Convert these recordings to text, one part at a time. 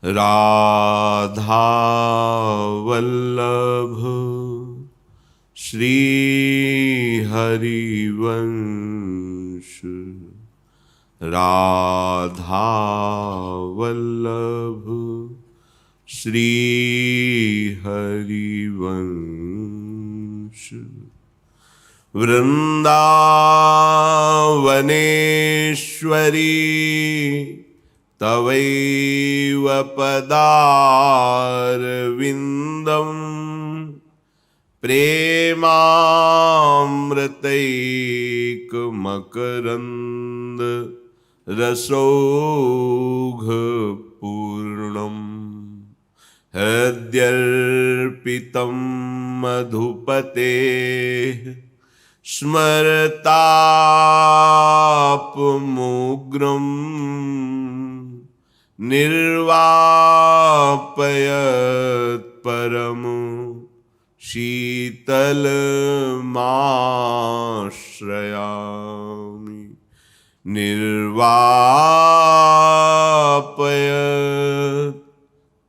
राधा वल्लभ श्री हरिवंश, राधा वल्लभ श्री हरिवंश। वृंदावनेश्वरी तवैव पदारविन्दम् प्रेमामृतैकमकरन्द रसौघपूर्णम्। हृद्यर्पितं मधुपतेः स्मरतापमुग्रम् निर्वापयत् परमं शीतलमाश्रयामि। निर्वापयत्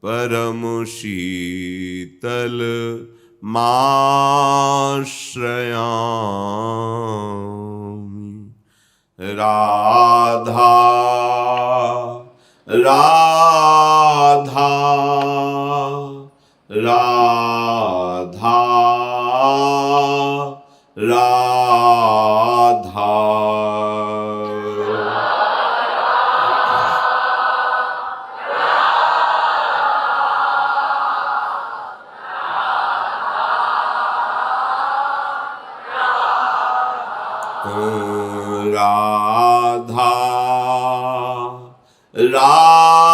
परमं शीतलमाश्रयामि। राधा राधा राधा राधा। राधा राधा राधा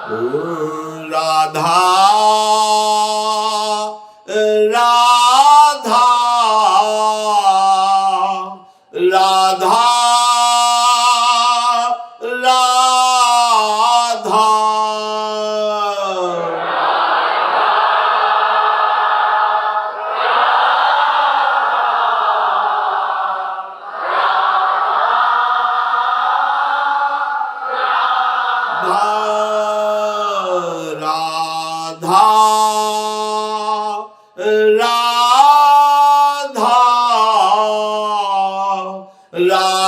राधा। राधा राधा राधा राधा। राधा राधा राधा। राधा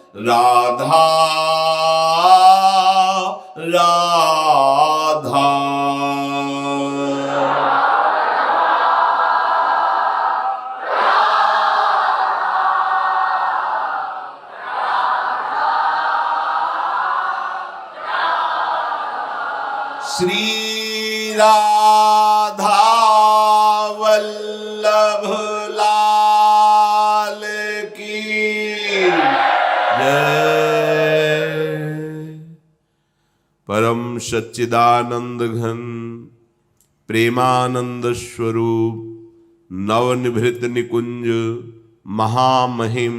राधा राधा राधा। श्री राधा वल्लभ लाल की जय। परम सच्चिदानंद घन प्रेमानंद स्वरूप नवनिभृत निकुंज महामहिम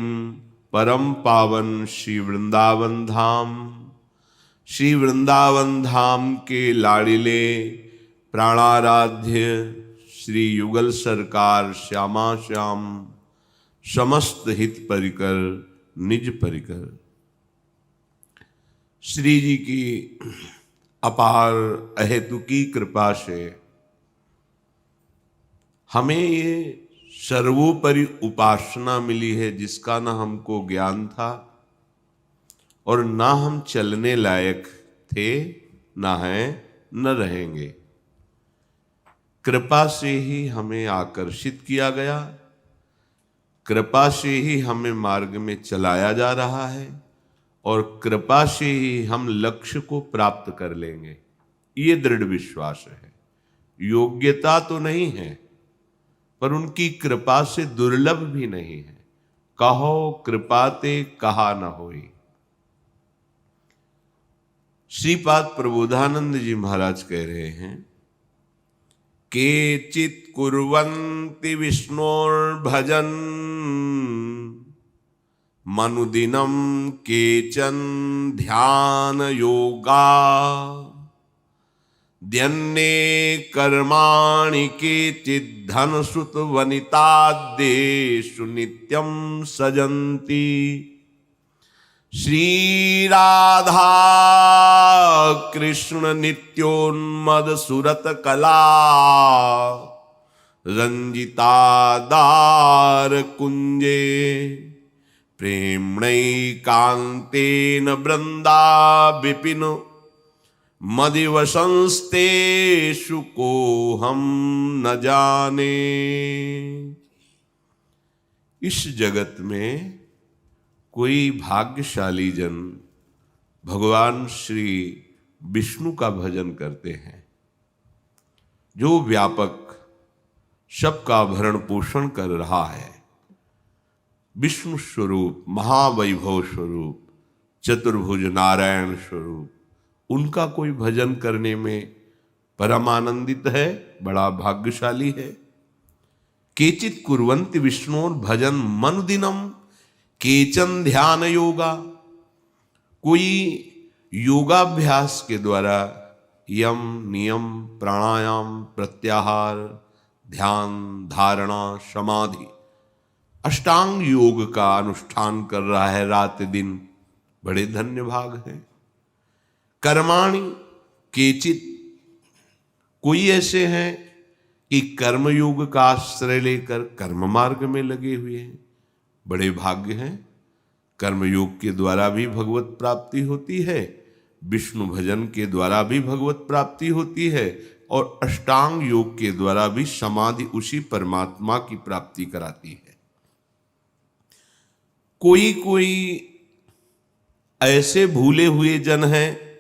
परम पावन श्री वृंदावन धाम, श्री वृंदावन धाम के लाड़िले प्राणाराध्य श्री युगल सरकार श्यामा श्याम समस्त हित परिकर निज परिकर। श्री जी की अपार अहेतुकी कृपा से हमें ये सर्वोपरि उपासना मिली है जिसका ना हमको ज्ञान था और ना हम चलने लायक थे, ना हैं न रहेंगे। कृपा से ही हमें आकर्षित किया गया कृपा से ही हमें मार्ग में चलाया जा रहा है और कृपा से ही हम लक्ष्य को प्राप्त कर लेंगे, ये दृढ़ विश्वास है। योग्यता तो नहीं है, पर उनकी कृपा से दुर्लभ भी नहीं है। कहो कृपाते कहा न होई। श्रीपाद प्रबोधानंद जी महाराज कह रहे हैं, केचित् कुर्वन्ति विष्णोर्भजन मनुदिनं केचन ध्यान योगा द्यन्ये कर्माणि केचित् धन श्रुत वनिताद्येषु नित्यं सजन्ति। श्री राधा कृष्ण नित्योन्मद सुरत कला रंजिता दार कुंजे प्रेम्णैकान्तेन वृंदा विपिन मदिवशंस्तेषु को हम न जाने। इस जगत में कोई भाग्यशाली जन भगवान श्री विष्णु का भजन करते हैं, जो व्यापक सबका भरण पोषण कर रहा है, विष्णु स्वरूप, महावैभव स्वरूप, चतुर्भुज नारायण स्वरूप, उनका कोई भजन करने में परम आनंदित है, बड़ा भाग्यशाली है। केचित् कुर्वन्ति विष्णोर भजन मनुदिनम केचन ध्यान योगा। कोई योगाभ्यास के द्वारा यम नियम प्राणायाम प्रत्याहार ध्यान धारणा समाधि अष्टांग योग का अनुष्ठान कर रहा है रात दिन, बड़े धन्य भाग हैं। कर्माणि केचित, कोई ऐसे हैं कि कर्म योग का आश्रय लेकर कर्म मार्ग में लगे हुए हैं, बड़े भाग्य हैं। कर्म योग के द्वारा भी भगवत प्राप्ति होती है, विष्णु भजन के द्वारा भी भगवत प्राप्ति होती है, और अष्टांग योग के द्वारा भी समाधि उसी परमात्मा की प्राप्ति कराती है। कोई कोई ऐसे भूले हुए जन हैं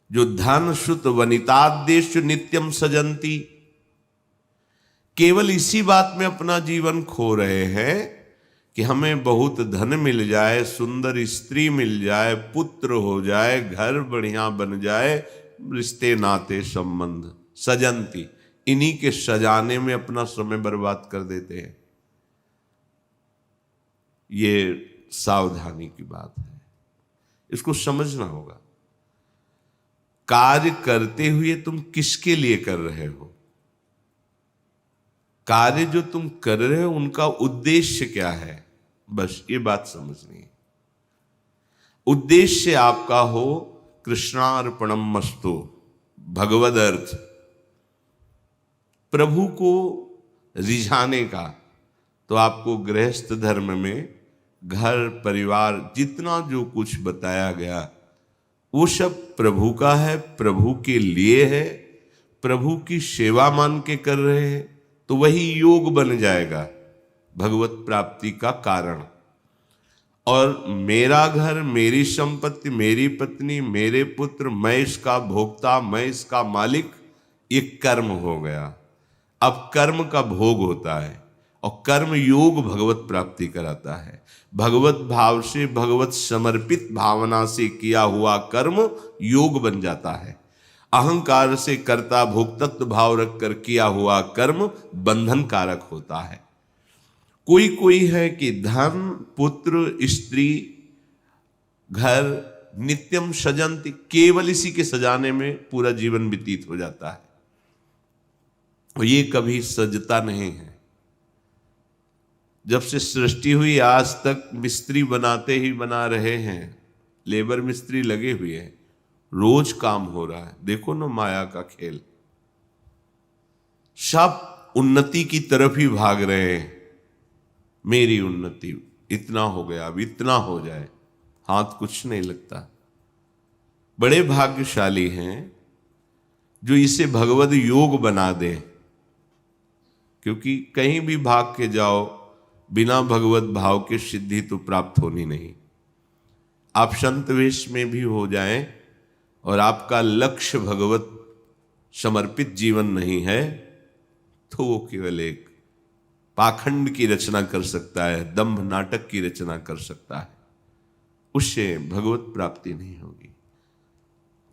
जो धन श्रुत वनिताद्येषु नित्यम सजंती, केवल इसी बात में अपना जीवन खो रहे हैं कि हमें बहुत धन मिल जाए, सुंदर स्त्री मिल जाए, पुत्र हो जाए, घर बढ़िया बन जाए, रिश्ते नाते संबंध सजंती, इन्हीं के सजाने में अपना समय बर्बाद कर देते हैं। ये सावधानी की बात है, इसको समझना होगा। कार्य करते हुए तुम किसके लिए कर रहे हो? कार्य जो तुम कर रहे हो उनका उद्देश्य क्या है, बस ये बात समझनी है। उद्देश्य आपका हो कृष्णार्पणम मस्तु, भगवद अर्थ, प्रभु को रिझाने का, तो आपको गृहस्थ धर्म में घर परिवार जितना जो कुछ बताया गया वो सब प्रभु का है, प्रभु के लिए है, प्रभु की सेवा मान के कर रहे हैं, तो वही योग बन जाएगा भगवत प्राप्ति का कारण। और मेरा घर, मेरी संपत्ति, मेरी पत्नी, मेरे पुत्र, मैं इसका भोक्ता, मैं इसका मालिक, ये कर्म हो गया। अब कर्म का भोग होता है और कर्म योग भगवत प्राप्ति कराता है। भगवत भाव से, भगवत समर्पित भावना से किया हुआ कर्म योग बन जाता है। अहंकार से कर्ता भोक्तत्व भाव रखकर किया हुआ कर्म बंधन कारक होता है। कोई कोई है कि धन, पुत्र, स्त्री, घर नित्यम सजंती, केवल इसी के सजाने में पूरा जीवन व्यतीत हो जाता है, और ये कभी सजता नहीं है। जब से सृष्टि हुई आज तक मिस्त्री बनाते ही बना रहे हैं, लेबर मिस्त्री लगे हुए हैं, रोज काम हो रहा है। देखो ना माया का खेल, सब उन्नति की तरफ ही भाग रहे हैं। मेरी उन्नति, इतना हो गया, अब इतना हो जाए, हाथ कुछ नहीं लगता। बड़े भाग्यशाली हैं जो इसे भगवद योग बना दे, क्योंकि कहीं भी भाग के जाओ, बिना भगवत भाव के सिद्धि तो प्राप्त होनी नहीं। आप संत वेश में भी हो जाएं और आपका लक्ष्य भगवत समर्पित जीवन नहीं है, तो वो केवल एक पाखंड की रचना कर सकता है, दंभ नाटक की रचना कर सकता है, उससे भगवत प्राप्ति नहीं होगी।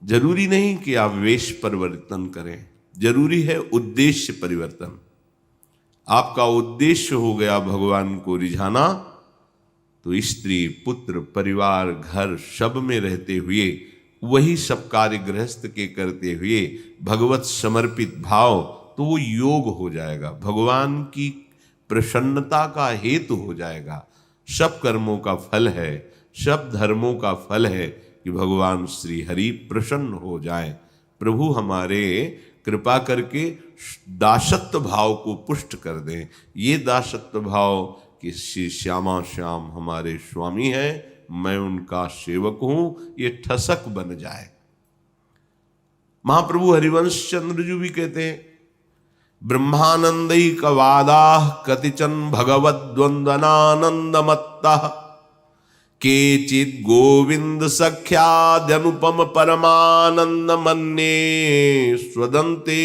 जरूरी नहीं कि आप वेश परिवर्तन करें, जरूरी है उद्देश्य परिवर्तन। आपका उद्देश्य हो गया भगवान को रिझाना, तो स्त्री पुत्र परिवार घर सब में रहते हुए वही सब कार्य गृहस्थ के करते हुए भगवत समर्पित भाव, तो वो योग हो जाएगा, भगवान की प्रसन्नता का हेतु हो जाएगा। सब कर्मों का फल है, सब धर्मों का फल है कि भगवान श्री हरि प्रसन्न हो जाए। प्रभु हमारे कृपा करके दासत्व भाव को पुष्ट कर दें। ये दासत्व भाव कि श्री श्यामा श्याम हमारे स्वामी हैं, मैं उनका सेवक हूं, ये ठसक बन जाए। महाप्रभु हरिवंश चंद्र जी भी कहते हैं, ब्रह्मानंदैकवादा कतिचन भगवद्वंदनानंदमत्तः केचित् गोविंद सख्याद्यनुपम परमानंद मन्ये स्वदन्ते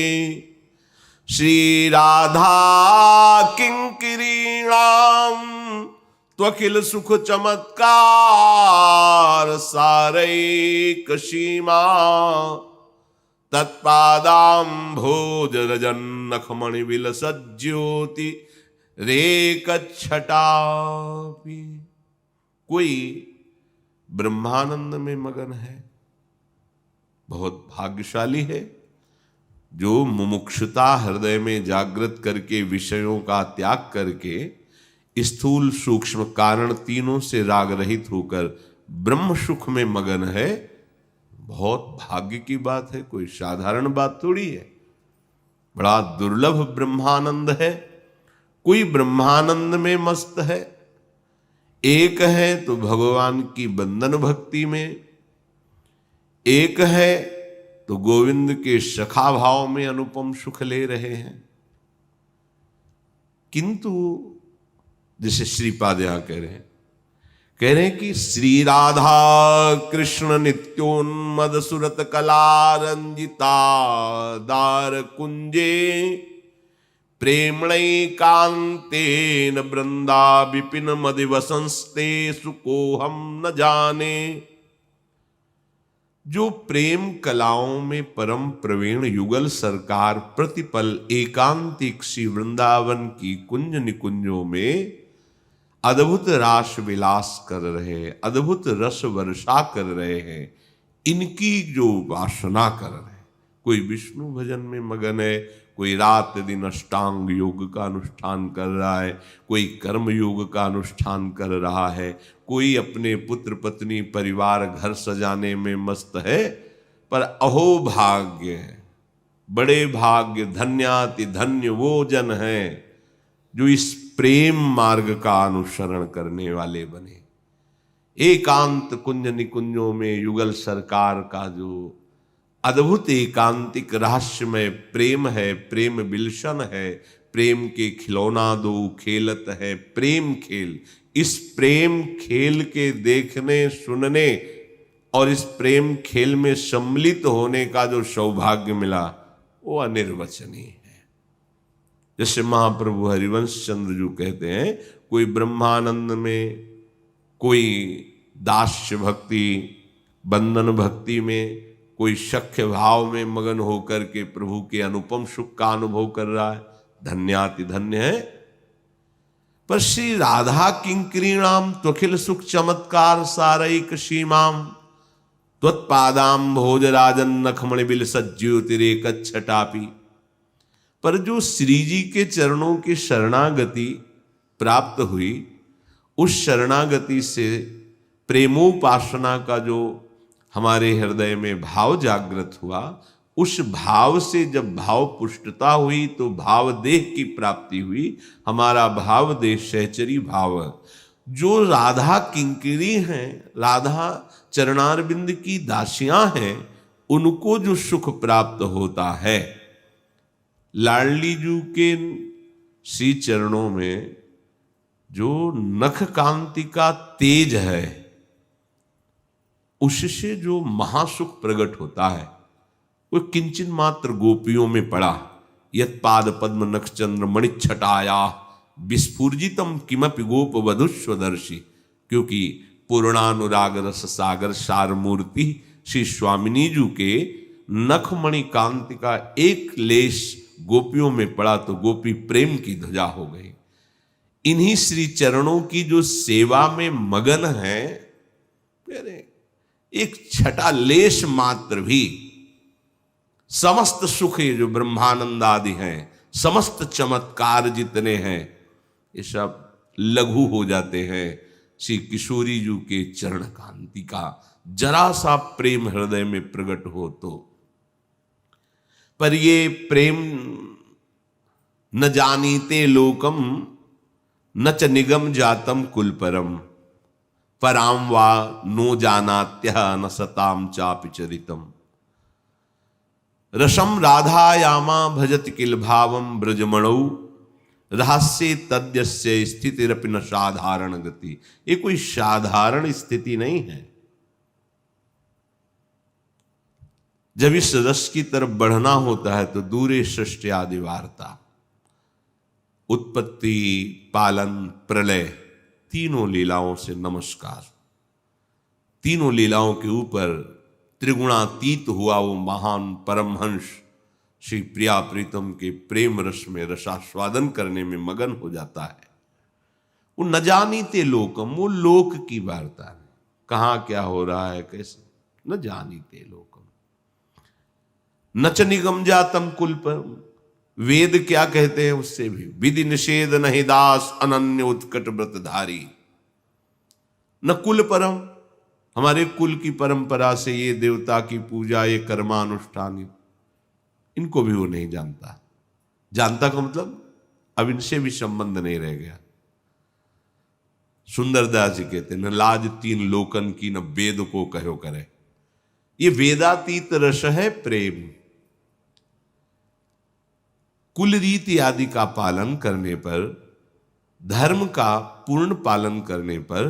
श्री राधा किंकिरीणाम त्वखिल सुख चमत्कार सारैक सीमा तत्पादाम्भोज रजन्नखमणि विलसज्योति रेकच्छटापि। कोई ब्रह्मानंद में मगन है, बहुत भाग्यशाली है, जो मुमुक्षुता हृदय में जागृत करके विषयों का त्याग करके स्थूल सूक्ष्म कारण तीनों से राग रहित होकर ब्रह्म सुख में मगन है। बहुत भाग्य की बात है, कोई साधारण बात थोड़ी है, बड़ा दुर्लभ ब्रह्मानंद है। कोई ब्रह्मानंद में मस्त है, एक है तो भगवान की बंधन भक्ति में, एक है तो गोविंद के सखा भाव में अनुपम सुख ले रहे हैं। किंतु जैसे श्रीपाद यहां कह रहे हैं कि श्री राधा कृष्ण नित्योन्मद सुरत कला रंजिता दार कुंजे प्रेमणैकान्तेन वृंदा विपिन मदिवसंस्ते सुकोहम न जाने। जो प्रेम कलाओं में परम प्रवीण युगल सरकार प्रतिपल एकांतिक श्री वृंदावन की कुंज निकुंजों में अद्भुत रास विलास कर रहे हैं, अद्भुत रस वर्षा कर रहे हैं, इनकी जो वासना कर रहे हैं। कोई विष्णु भजन में मगन है, कोई रात दिन अष्टांग योग का अनुष्ठान कर रहा है, कोई कर्म योग का अनुष्ठान कर रहा है, कोई अपने पुत्र पत्नी परिवार घर सजाने में मस्त है। पर अहो भाग्य, बड़े भाग्य, धन्याति धन्य वो जन है जो इस प्रेम मार्ग का अनुसरण करने वाले बने। एकांत कुंज निकुंजों में युगल सरकार का जो अद्भुत एकांतिक रहस्यमय प्रेम है, प्रेम बिलशन है, प्रेम के खिलौना दो खेलत है प्रेम खेल। इस प्रेम खेल के देखने सुनने और इस प्रेम खेल में सम्मिलित होने का जो सौभाग्य मिला वो अनिर्वचनीय है। जैसे महाप्रभु हरिवंश चंद्र जी कहते हैं, कोई ब्रह्मानंद में, कोई दास्य भक्ति बंधन भक्ति में, कोई सख्य भाव में मगन होकर के प्रभु के अनुपम सुख का अनुभव कर रहा है, धन्याति धन्य है। पर श्री राधा किंकरीणाम त्वखिल सुख चमत्कार सारैक सीमाम त्वत्पादाम भोज राजन नखमणि बिल सज्ज्योतिरेक छटापी। पर जो श्री जी के चरणों की शरणागति प्राप्त हुई, उस शरणागति से प्रेमोपासना का जो हमारे हृदय में भाव जागृत हुआ, उस भाव से जब भाव पुष्टता हुई तो भाव देह की प्राप्ति हुई। हमारा भाव देह सहचरी भाव, जो राधा किंकरी हैं, राधा चरणारविंद की दासियां हैं, उनको जो सुख प्राप्त होता है, लाडली जू के श्री चरणों में जो नख कांति का तेज है उससे जो महासुख प्रकट होता है वो किंचन मात्र गोपियों में पड़ा। यत पाद पद्म नख चंद्र मणिच्छटाया विस्फुर्जितम किमपि गोप वधुस्वदर्शी। क्योंकि पूर्णानुराग रस सागर सार मूर्ति श्री स्वामिनी जी के नखमणि कांति का एक लेश गोपियों में पड़ा तो गोपी प्रेम की ध्वजा हो गई। इन्हीं श्री चरणों की जो सेवा में मगन है, एक छटा लेश मात्र भी समस्त सुख ये जो ब्रह्मानंद आदि हैं, समस्त चमत्कार जितने हैं, ये सब लघु हो जाते हैं श्री किशोरी जी के चरण कांति का जरा सा प्रेम हृदय में प्रकट हो तो। पर ये प्रेम न जानीते लोकम न च निगम जातम कुलपरम पराम वा नो जानात्य न सताम चापि चरितम। रसम राधायामा भजत किल भावम ब्रजमणौ रहस्य तद्यस्य स्थितिरपि न साधारण गति। ये कोई साधारण स्थिति नहीं है। जब इस रस की तरफ बढ़ना होता है तो दूरे सृष्टि आदि वार्ता, उत्पत्ति पालन प्रलय, तीनों लीलाओं से नमस्कार। तीनों लीलाओं के ऊपर त्रिगुणातीत हुआ वो महान परमहंस श्री प्रिया प्रीतम के प्रेम रस में रसास्वादन करने में मगन हो जाता है। वो न जानीते लोकम, वो लोक की वार्ता है, कहाँ क्या हो रहा है कैसे, न जानीते लोकम। नच निगम जातम कुल पर, वेद क्या कहते हैं उससे भी, विधि निषेध नहीं दास अनन्य उत्कट व्रतधारी। न कुल परम, हमारे कुल की परंपरा से ये देवता की पूजा, ये कर्मानुष्ठान, इनको भी वो नहीं जानता। जानता का मतलब अब इनसे भी संबंध नहीं रह गया। सुंदरदास जी कहते न लाज तीन लोकन की न वेद को कहो करे। ये वेदातीत रस है प्रेम। कुल रीति आदि का पालन करने पर, धर्म का पूर्ण पालन करने पर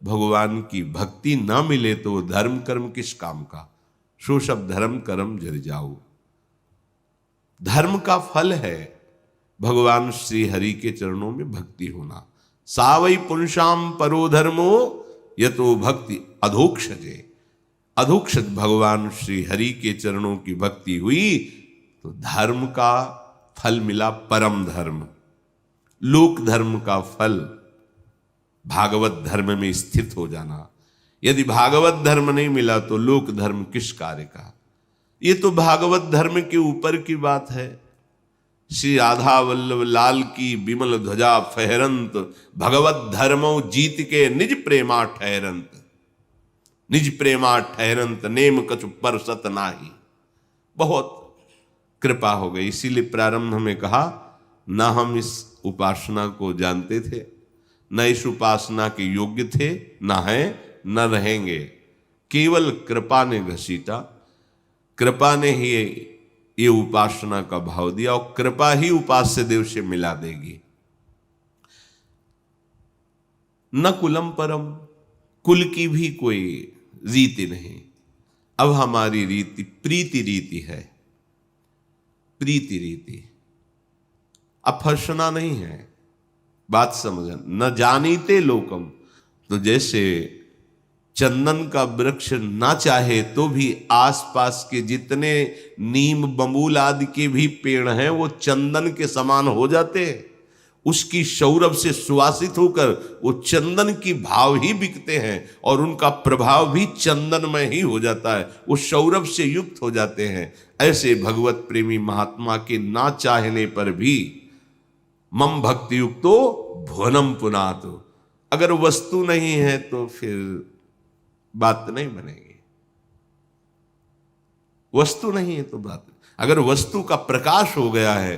भगवान की भक्ति न मिले तो धर्म कर्म किस काम का। सो सब धर्म कर्म जर जाओ। धर्म का फल है भगवान श्री हरि के चरणों में भक्ति होना। सावई पुंसाम परो धर्मो यतो भक्ति अधोक्षजे। अधोक्षज भगवान श्री हरि के चरणों की भक्ति हुई तो धर्म का फल मिला, परम धर्म। लोक धर्म का फल भागवत धर्म में स्थित हो जाना। यदि भागवत धर्म नहीं मिला तो लोक धर्म किस कार्य का। ये तो भागवत धर्म के ऊपर की बात है। श्री राधा वल्लभ लाल की विमल ध्वजा फहरंत, भगवत धर्मो जीत के निज प्रेमा ठहरंत। निज प्रेमा ठहरंत नेम कछु परसत नाही। बहुत कृपा हो गई। इसीलिए प्रारंभ में कहा ना हम इस उपासना को जानते थे, न इस उपासना के योग्य थे, न है न रहेंगे। केवल कृपा ने घसीटा, कृपा ने ही ये उपासना का भाव दिया और कृपा ही उपास्य देव से मिला देगी। न कुलम परम, कुल की भी कोई रीति नहीं। अब हमारी रीति प्रीति रीति है। प्रीति रीति अब फर्सना नहीं है। बात समझना। न जानीते लोकम, तो जैसे चंदन का वृक्ष ना चाहे तो भी आसपास के जितने नीम बबूल आदि के भी पेड़ हैं वो चंदन के समान हो जाते हैं। उसकी सौरभ से सुवासित होकर वो चंदन की भाव ही बिकते हैं और उनका प्रभाव भी चंदनमय ही हो जाता है, वो सौरभ से युक्त हो जाते हैं। ऐसे भगवत प्रेमी महात्मा के ना चाहने पर भी मम भक्ति युक्तो भुवनम पुनातो। अगर वस्तु नहीं है तो फिर बात नहीं बनेगी। वस्तु नहीं है तो बात, अगर वस्तु का प्रकाश हो गया है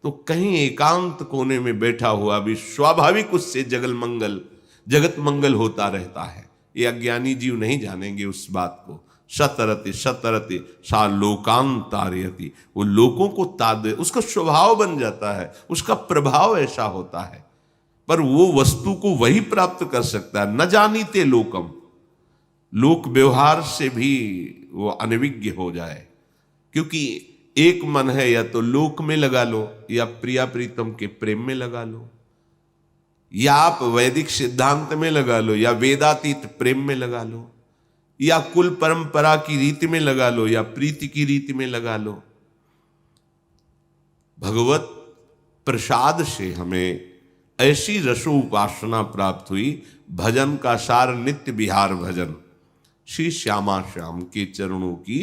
तो कहीं एकांत कोने में बैठा हुआ भी स्वाभाविक उससे जगत मंगल होता रहता है। ये अज्ञानी जीव नहीं जानेंगे उस बात को। सतरति सतरति सा लोकांतारयति, वो लोगों को ताद, उसका स्वभाव बन जाता है, उसका प्रभाव ऐसा होता है। पर वो वस्तु को वही प्राप्त कर सकता है। न जानीते लोकम, लोक व्यवहार से भी वो अनविज्ञ हो जाए, क्योंकि एक मन है, या तो लोक में लगा लो या प्रिया प्रीतम के प्रेम में लगा लो, या आप वैदिक सिद्धांत में लगा लो या वेदातीत प्रेम में लगा लो, या कुल परंपरा की रीति में लगा लो या प्रीति की रीति में लगा लो। भगवत प्रसाद से हमें ऐसी रसो उपासना प्राप्त हुई, भजन का सार नित्य विहार भजन, श्री श्यामा श्याम के चरणों की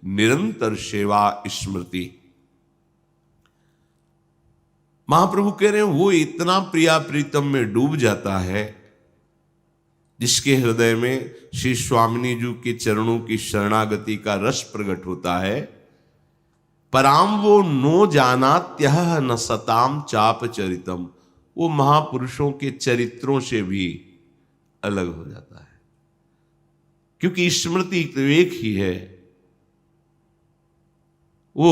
निरंतर सेवा स्मृति। महाप्रभु कह रहे हैं वो इतना प्रिया प्रीतम में डूब जाता है जिसके हृदय में श्री स्वामिनी जी के चरणों की शरणागति का रस प्रकट होता है। पराम वो नो जानात्यह न सताम चाप चरितम, वो महापुरुषों के चरित्रों से भी अलग हो जाता है, क्योंकि स्मृति तो एक ही है। वो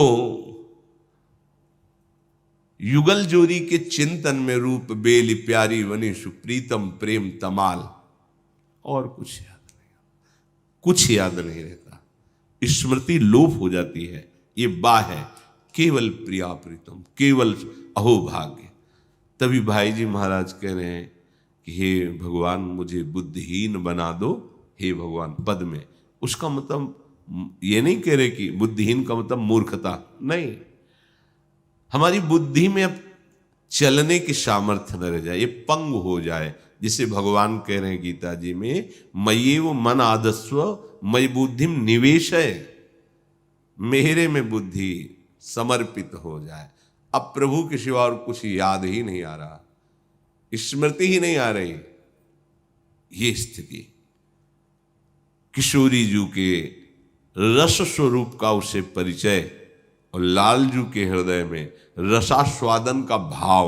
युगल जोरी के चिंतन में रूप बेली प्यारी वनी सुप्रीतम प्रेम तमाल, और कुछ याद नहीं रहता। स्मृति लोप हो जाती है। ये बा है केवल प्रिया प्रीतम, केवल अहोभाग्य। तभी भाई जी महाराज कह रहे हैं कि हे भगवान मुझे बुद्धिहीन बना दो, हे भगवान पद में। उसका मतलब ये नहीं कह रहे कि बुद्धिहीन का मतलब मूर्खता, नहीं। हमारी बुद्धि में अब चलने की सामर्थ्य न रह जाए, ये पंग हो जाए, जिसे भगवान कह रहे हैं गीता जी में, मय्येव मन आदस्व मयि बुद्धिम निवेशय, मेरे में बुद्धि समर्पित हो जाए। अब प्रभु के सिवा और कुछ याद ही नहीं आ रहा, स्मृति ही नहीं आ रही। ये स्थिति किशोरी जी के रस स्वरूप का उसे परिचय, और लालजू के हृदय में रसास्वादन का भाव,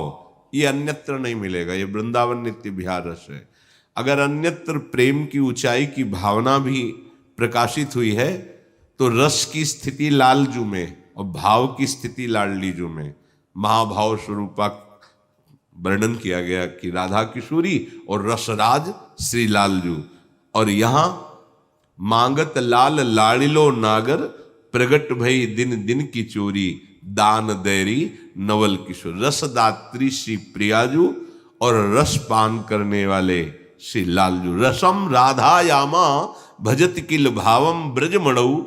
ये अन्यत्र नहीं मिलेगा। ये वृंदावन नित्य विहार रस है। अगर अन्यत्र प्रेम की ऊंचाई की भावना भी प्रकाशित हुई है तो रस की स्थिति लालजू में और भाव की स्थिति लाडलीजू में। महाभाव स्वरूपा वर्णन किया गया कि राधा किशोरी और रसराज श्री लालजू, और यहां मांगत लाल लाड़िलो नागर, प्रगट भई दिन दिन की चोरी, दान दैरी नवल किशोर। रसदात्री श्री प्रियाजू और रस पान करने वाले श्री लालजू। रसम राधा यामा भजत किल भावम ब्रजमणऊ,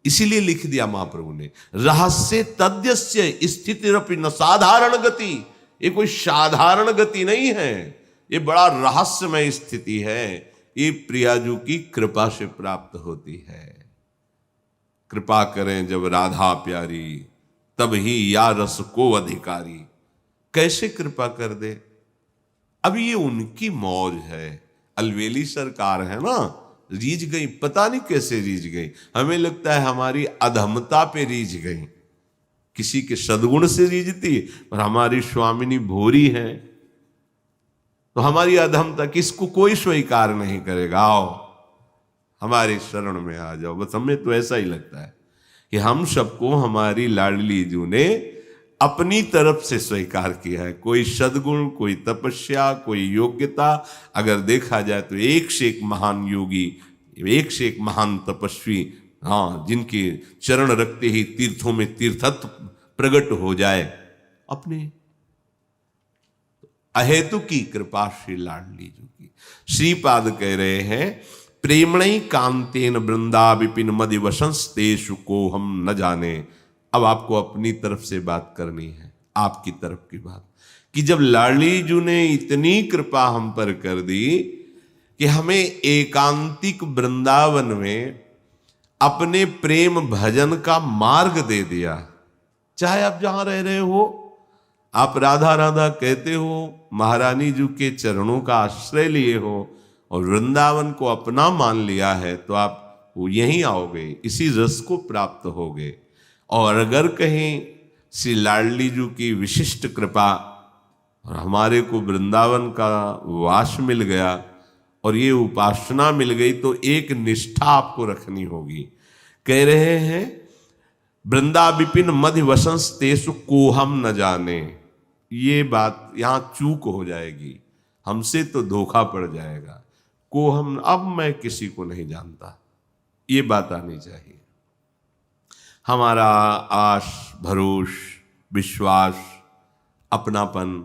इसीलिए लिख दिया महाप्रभु ने, रहस्य तद्यस्य स्थितिरपि न साधारण गति। ये कोई साधारण गति नहीं है, ये बड़ा रहस्यमय स्थिति है। ये प्रियाजू की कृपा से प्राप्त होती है। कृपा करें जब राधा प्यारी, तब ही या रस को अधिकारी। कैसे कृपा कर दे? अब ये उनकी मौज है। अलवेली सरकार है ना, रीझ गई, पता नहीं कैसे रीझ गई। हमें लगता है हमारी अधमता पे रीझ गई, किसी के सद्गुण से रीझती, और हमारी स्वामिनी भोरी है तो हमारी अधमता किसको कोई स्वीकार नहीं करेगा। आओ हमारे शरण में आ जाओ। बस हमें तो ऐसा ही लगता है कि हम सबको हमारी लाडली जू ने अपनी तरफ से स्वीकार किया है। कोई सद्गुण, कोई तपस्या, कोई योग्यता, अगर देखा जाए तो एक से एक महान योगी, एक से एक महान तपस्वी, हाँ, जिनके चरण रखते ही तीर्थों में तीर्थत्व प्रकट हो जाए। अपने अहेतु की कृपा श्री लाडली जू की। श्रीपाद कह रहे हैं, प्रेमणई कांतेन वृंदा विपिन मदि वसंस्तेषु को हम न जाने। अब आपको अपनी तरफ से बात करनी है, आपकी तरफ की बात, कि जब लाडली जू ने इतनी कृपा हम पर कर दी कि हमें एकांतिक वृंदावन में अपने प्रेम भजन का मार्ग दे दिया। चाहे आप जहां रह रहे हो, आप राधा राधा कहते हो, महारानी जी के चरणों का आश्रय लिए हो और वृंदावन को अपना मान लिया है, तो आप यहीं आओगे, इसी रस को प्राप्त होगे। और अगर कहीं श्री लाडली जी की विशिष्ट कृपा और हमारे को वृंदावन का वास मिल गया और ये उपासना मिल गई, तो एक निष्ठा आपको रखनी होगी। कह रहे हैं, वृंदा विपिन मध्य वसंस तेसु को हम न जाने। ये बात यहां चूक हो जाएगी, हमसे तो धोखा पड़ जाएगा। को हम अब मैं किसी को नहीं जानता, ये बात आनी चाहिए। हमारा आश भरोस विश्वास अपनापन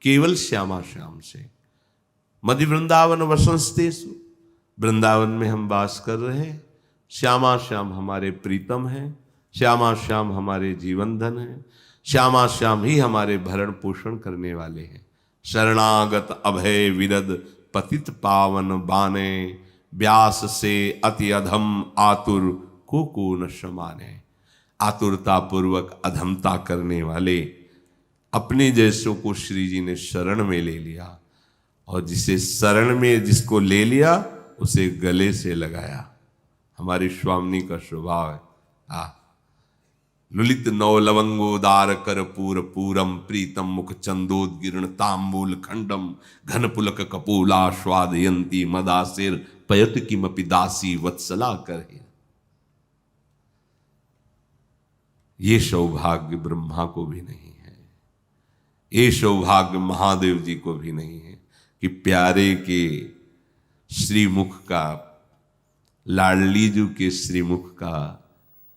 केवल श्यामा श्याम से। मधि वृंदावन वसंस्तेषु, वृंदावन में हम वास कर रहे हैं। श्यामा श्याम हमारे प्रीतम हैं, श्यामा श्याम हमारे जीवन धन हैं, श्यामा श्याम ही हमारे भरण पोषण करने वाले हैं। शरणागत अभय विरद पतित पावन बाने, व्यास से अति अधम आतुर को न समाने। आतुरता पूर्वक अधमता करने वाले अपने जैसों को श्री जी ने शरण में ले लिया, और जिसे शरण में जिसको ले लिया उसे गले से लगाया। हमारी स्वामिनी का स्वभाव है। लुलित नौ लवंगोदार कर्पूर पूरम प्रीतम मुख चंदोदगिरण तांबूल खंडम घन पुलक कपूला स्वादयंती मदासिर पयत किमपि दासी वत्सला करे। ये सौभाग्य ब्रह्मा को भी नहीं है, ये सौभाग्य महादेव जी को भी नहीं है कि प्यारे के श्रीमुख का, लाडलीजू के श्रीमुख का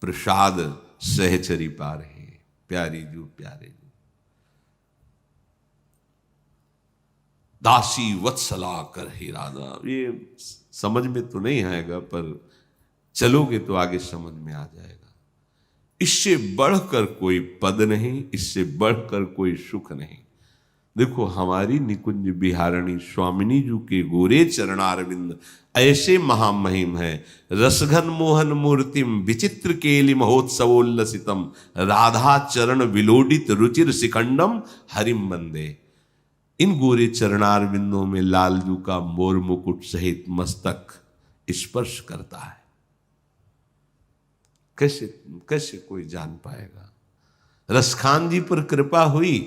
प्रसाद सहचरी पा रहे। प्यारी जू प्यारे जू दासी वत्सला कर हे राधा। ये समझ में तो नहीं आएगा, पर चलोगे तो आगे समझ में आ जाएगा। इससे बढ़कर कोई पद नहीं, इससे बढ़कर कोई सुख नहीं। देखो हमारी निकुंज बिहारणी स्वामिनी जी के गोरे चरणारविंद ऐसे महामहिम है। रसघन मोहन मूर्तिम विचित्र केलि महोत्सवोल्लसितम राधा चरण विलोडित रुचिर शिखंडम हरिम वंदे। इन गोरे चरणारविंदों में लालजू का मोर मुकुट सहित मस्तक स्पर्श करता है। कैसे कैसे कोई जान पाएगा। रसखान जी पर कृपा हुई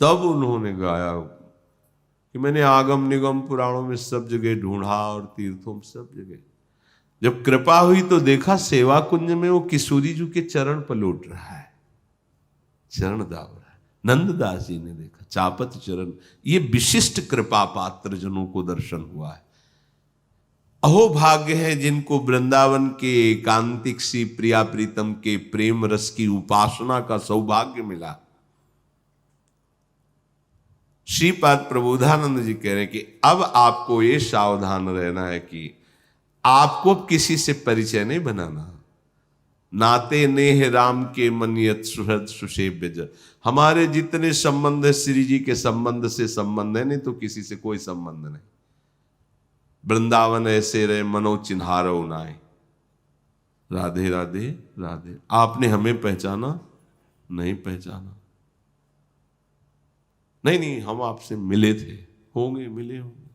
तब उन्होंने गाया कि मैंने आगम निगम पुराणों में सब जगह ढूंढा और तीर्थों में सब जगह। जब कृपा हुई तो देखा सेवा कुंज में वो किशोरी जी के चरण पलोट रहा है, चरण दाव रहा है। नंददास जी ने देखा चापत चरण। ये विशिष्ट कृपा पात्र जनों को दर्शन हुआ है। अहो भाग्य है जिनको वृंदावन के एकांतिक सी प्रिया प्रीतम के प्रेम रस की उपासना का सौभाग्य मिला। श्रीपाद प्रबोधानंद जी कह रहे हैं कि अब आपको ये सावधान रहना है कि आपको किसी से परिचय नहीं बनाना। नाते नेह राम के मनियत सुहृद सुसेव्य ज। हमारे जितने संबंध है श्री जी के संबंध से संबंध है, नहीं तो किसी से कोई संबंध नहीं। वृंदावन ऐसे रहे मनो चिन्हारो नाए। राधे राधे राधे। आपने हमें पहचाना नहीं, पहचाना नहीं, हम आपसे मिले थे, होंगे मिले होंगे।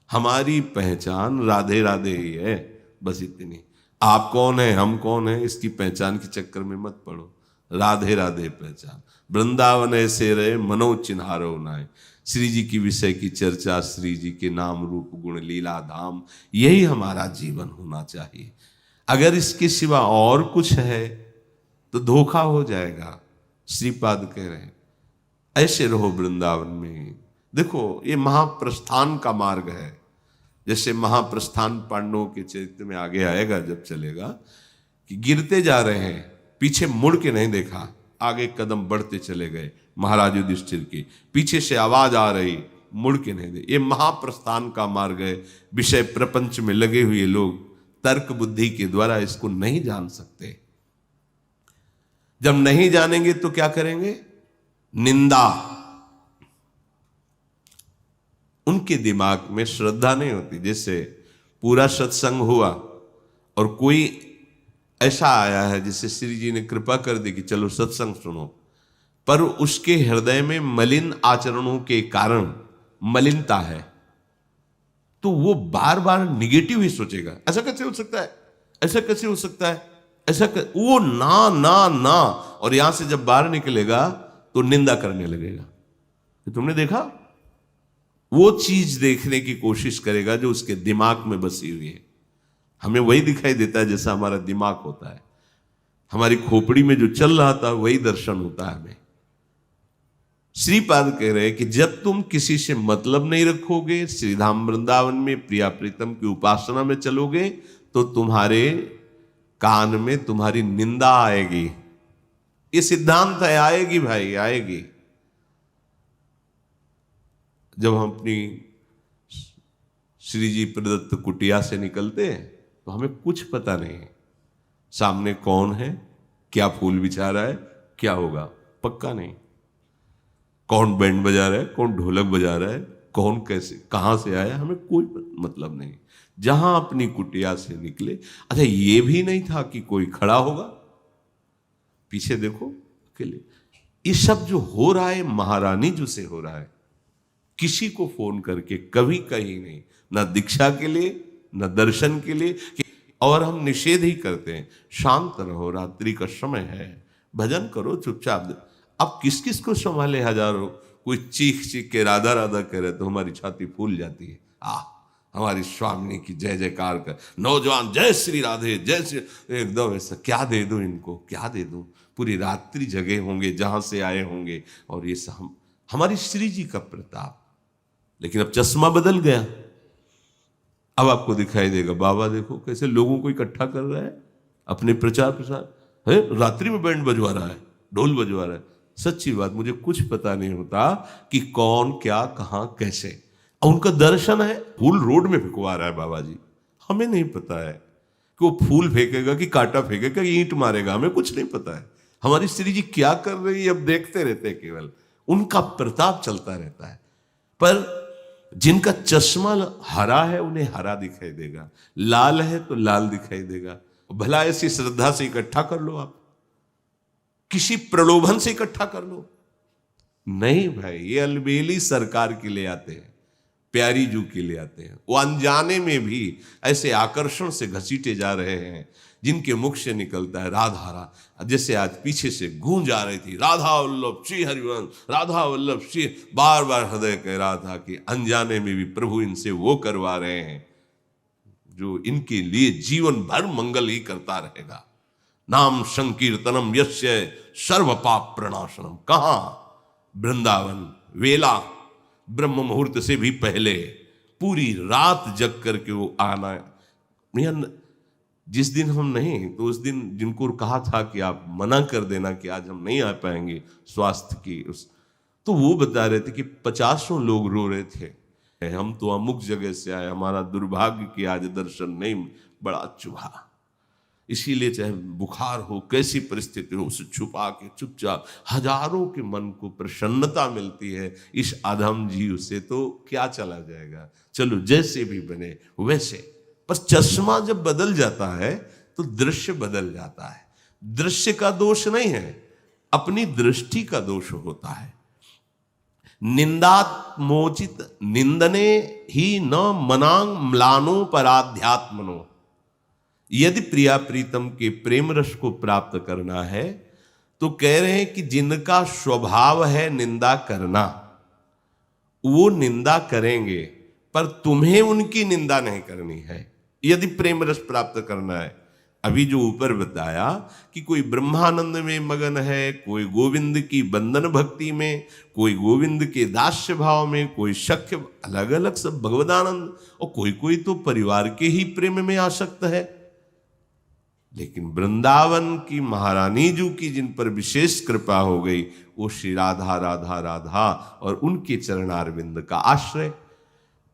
हमारी पहचान राधे राधे ही है, बस इतनी। आप कौन है हम कौन है इसकी पहचान के चक्कर में मत पड़ो। राधे राधे पहचान। वृंदावन ऐसे रहे मनो चिन्हारो नाए। श्री जी की विषय की चर्चा, श्री जी के नाम रूप गुण लीला धाम, यही हमारा जीवन होना चाहिए। अगर इसके सिवा और कुछ है तो धोखा हो जाएगा। श्रीपाद कह रहे हैं ऐसे रहो वृंदावन में। देखो ये महाप्रस्थान का मार्ग है। जैसे महाप्रस्थान पांडवों के चरित्र में आगे आएगा जब चलेगा कि गिरते जा रहे हैं, पीछे मुड़ के नहीं देखा, आगे कदम बढ़ते चले गए। महाराज युधिष्ठिर की पीछे से आवाज आ रही, मुड़ के नहीं दे। ये महाप्रस्थान का मार्ग है। विषय प्रपंच में लगे हुए लोग तर्क बुद्धि के द्वारा इसको नहीं जान सकते। जब नहीं जानेंगे तो क्या करेंगे? निंदा। उनके दिमाग में श्रद्धा नहीं होती। जैसे पूरा सत्संग हुआ और कोई ऐसा आया है जिसे श्री जी ने कृपा कर दी कि चलो सत्संग सुनो, पर उसके हृदय में मलिन आचरणों के कारण मलिनता है, तो वो बार बार निगेटिव ही सोचेगा। ऐसा कैसे हो सकता है, ऐसा कैसे हो सकता है, वो ना ना ना, और यहां से जब बाहर निकलेगा तो निंदा करने लगेगा। तो तुमने देखा, वो चीज देखने की कोशिश करेगा जो उसके दिमाग में बसी हुई है। हमें वही दिखाई देता है जैसा हमारा दिमाग होता है। हमारी खोपड़ी में जो चल रहा था वही दर्शन होता है हमें। श्रीपाद कह रहे हैं कि जब तुम किसी से मतलब नहीं रखोगे, श्रीधाम वृंदावन में प्रिया प्रीतम की उपासना में चलोगे, तो तुम्हारे कान में तुम्हारी निंदा आएगी। ये सिद्धांत है, आएगी भाई, आएगी। जब हम अपनी श्री जी प्रदत्त कुटिया से निकलते हैं तो हमें कुछ पता नहीं है सामने कौन है, क्या फूल बिछा रहा है, क्या होगा, पक्का नहीं। कौन बैंड बजा रहा है, कौन ढोलक बजा रहा है, कौन कैसे कहां से आया, हमें कोई मतलब नहीं। जहां अपनी कुटिया से निकले, अच्छा ये भी नहीं था कि कोई खड़ा होगा, पीछे देखो अकेले। ये सब जो हो रहा है महारानी जो से हो रहा है, किसी को फोन करके कभी कहीं नहीं, ना दीक्षा के लिए ना दर्शन के लिए। और हम निषेध ही करते हैं, शांत रहो, रात्रि का समय है, भजन करो चुपचाप। अब किस किस को संभाले हजारों, कोई चीख चीख के राधा राधा कह रहे तो हमारी छाती फूल जाती है। हमारी स्वामिनी की जय जयकार कर, नौजवान जय श्री राधे जय श्री, एकदम ऐसा क्या दे दूं इनको, क्या दे दूं। पूरी रात्रि जगे होंगे जहां से आए होंगे, और ये सब हमारी श्री जी का प्रताप। लेकिन अब चश्मा बदल गया, अब आपको दिखाई देगा बाबा देखो कैसे लोगों को इकट्ठा कर रहा है, अपने प्रचार प्रसार है, रात्रि में बैंड बजवा रहा है, ढोल बजवा रहा है। सच्ची बात, मुझे कुछ पता नहीं होता कि कौन क्या कहां कैसे। उनका दर्शन है, फूल रोड में फेंकवा रहा है बाबा जी, हमें नहीं पता है कि वो फूल फेंकेगा कि कांटा फेंकेगा कि ईंट मारेगा, हमें कुछ नहीं पता है। हमारी श्री जी क्या कर रही है अब देखते रहते हैं, केवल उनका प्रताप चलता रहता है। पर जिनका चश्मा हरा है उन्हें हरा दिखाई देगा, लाल है तो लाल दिखाई देगा। भला ऐसी श्रद्धा से इकट्ठा कर लो, आप किसी प्रलोभन से इकट्ठा कर लो। नहीं भाई, ये अलबेली सरकार के लिए आते हैं, प्यारी जू के लिए आते हैं। वो अनजाने में भी ऐसे आकर्षण से घसीटे जा रहे हैं, जिनके मुख से निकलता है राधा रा, जैसे आज पीछे से गूंज आ रही थी, राधा वल्लभ श्री हरिवंश, राधा वल्लभ श्री, बार बार हृदय कह रहा था कि अनजाने में भी प्रभु इनसे वो करवा रहे हैं जो इनके लिए जीवन भर मंगल ही करता रहेगा। नाम संकीर्तनम यस्य सर्व पाप प्रणाशनम। कहां? वृंदावन, वेला, ब्रह्म मुहूर्त से भी पहले पूरी रात जग करके वो आना। जिस दिन हम नहीं, तो उस दिन जिनको कहा था कि आप मना कर देना कि आज हम नहीं आ पाएंगे स्वास्थ्य की तो वो बता रहे थे कि 50 लोग रो रहे थे, हम तो अमुक जगह से आए, हमारा दुर्भाग्य कि आज दर्शन नहीं, बड़ा चुभा। इसीलिए चाहे बुखार हो, कैसी परिस्थिति हो, उसे छुपा के चुपचाप हजारों के मन को प्रसन्नता मिलती है। इस अधम जीव से तो क्या चला जाएगा, चलो जैसे भी बने वैसे। पर चश्मा जब बदल जाता है तो दृश्य बदल जाता है। दृश्य का दोष नहीं है, अपनी दृष्टि का दोष होता है। निंदात्मोचित निंदने ही न मनांग म्लानो पराध्यात्मनो। यदि प्रिया प्रीतम के प्रेम रस को प्राप्त करना है तो कह रहे हैं कि जिनका स्वभाव है निंदा करना, वो निंदा करेंगे, पर तुम्हें उनकी निंदा नहीं करनी है यदि प्रेम रस प्राप्त करना है। अभी जो ऊपर बताया कि कोई ब्रह्मानंद में मगन है, कोई गोविंद की बंधन भक्ति में, कोई गोविंद के दास्य भाव में, कोई सख्य, अलग अलग सब भगवदानंद, और कोई कोई तो परिवार के ही प्रेम में आसक्त है। लेकिन वृंदावन की महारानी जू की जिन पर विशेष कृपा हो गई, वो श्री राधा राधा राधा और उनके चरणारविंद का आश्रय।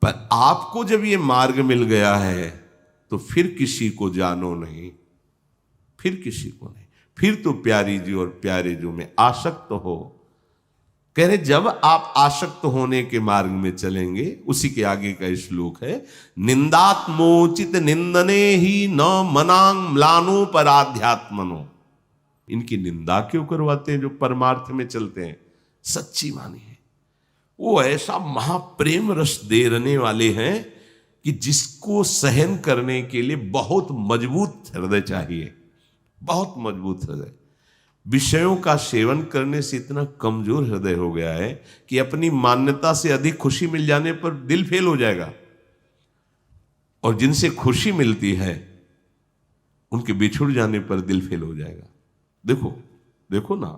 पर आपको जब ये मार्ग मिल गया है तो फिर किसी को जानो नहीं, फिर किसी को नहीं, फिर तो प्यारी जी और प्यारे जो में आसक्त हो। कह रहे जब आप आसक्त होने के मार्ग में चलेंगे, उसी के आगे का श्लोक है, निंदात्मोचित निंदने ही न मनांग म्लानो पराध्यात्मनो। इनकी निंदा क्यों करवाते हैं जो परमार्थ में चलते हैं, सच्ची मानी है। वो ऐसा महाप्रेम रस देने वाले हैं कि जिसको सहन करने के लिए बहुत मजबूत हृदय चाहिए, बहुत मजबूत हृदय। विषयों का सेवन करने से इतना कमजोर हृदय हो गया है कि अपनी मान्यता से अधिक खुशी मिल जाने पर दिल फेल हो जाएगा, और जिनसे खुशी मिलती है उनके बिछुड़ जाने पर दिल फेल हो जाएगा। देखो देखो ना,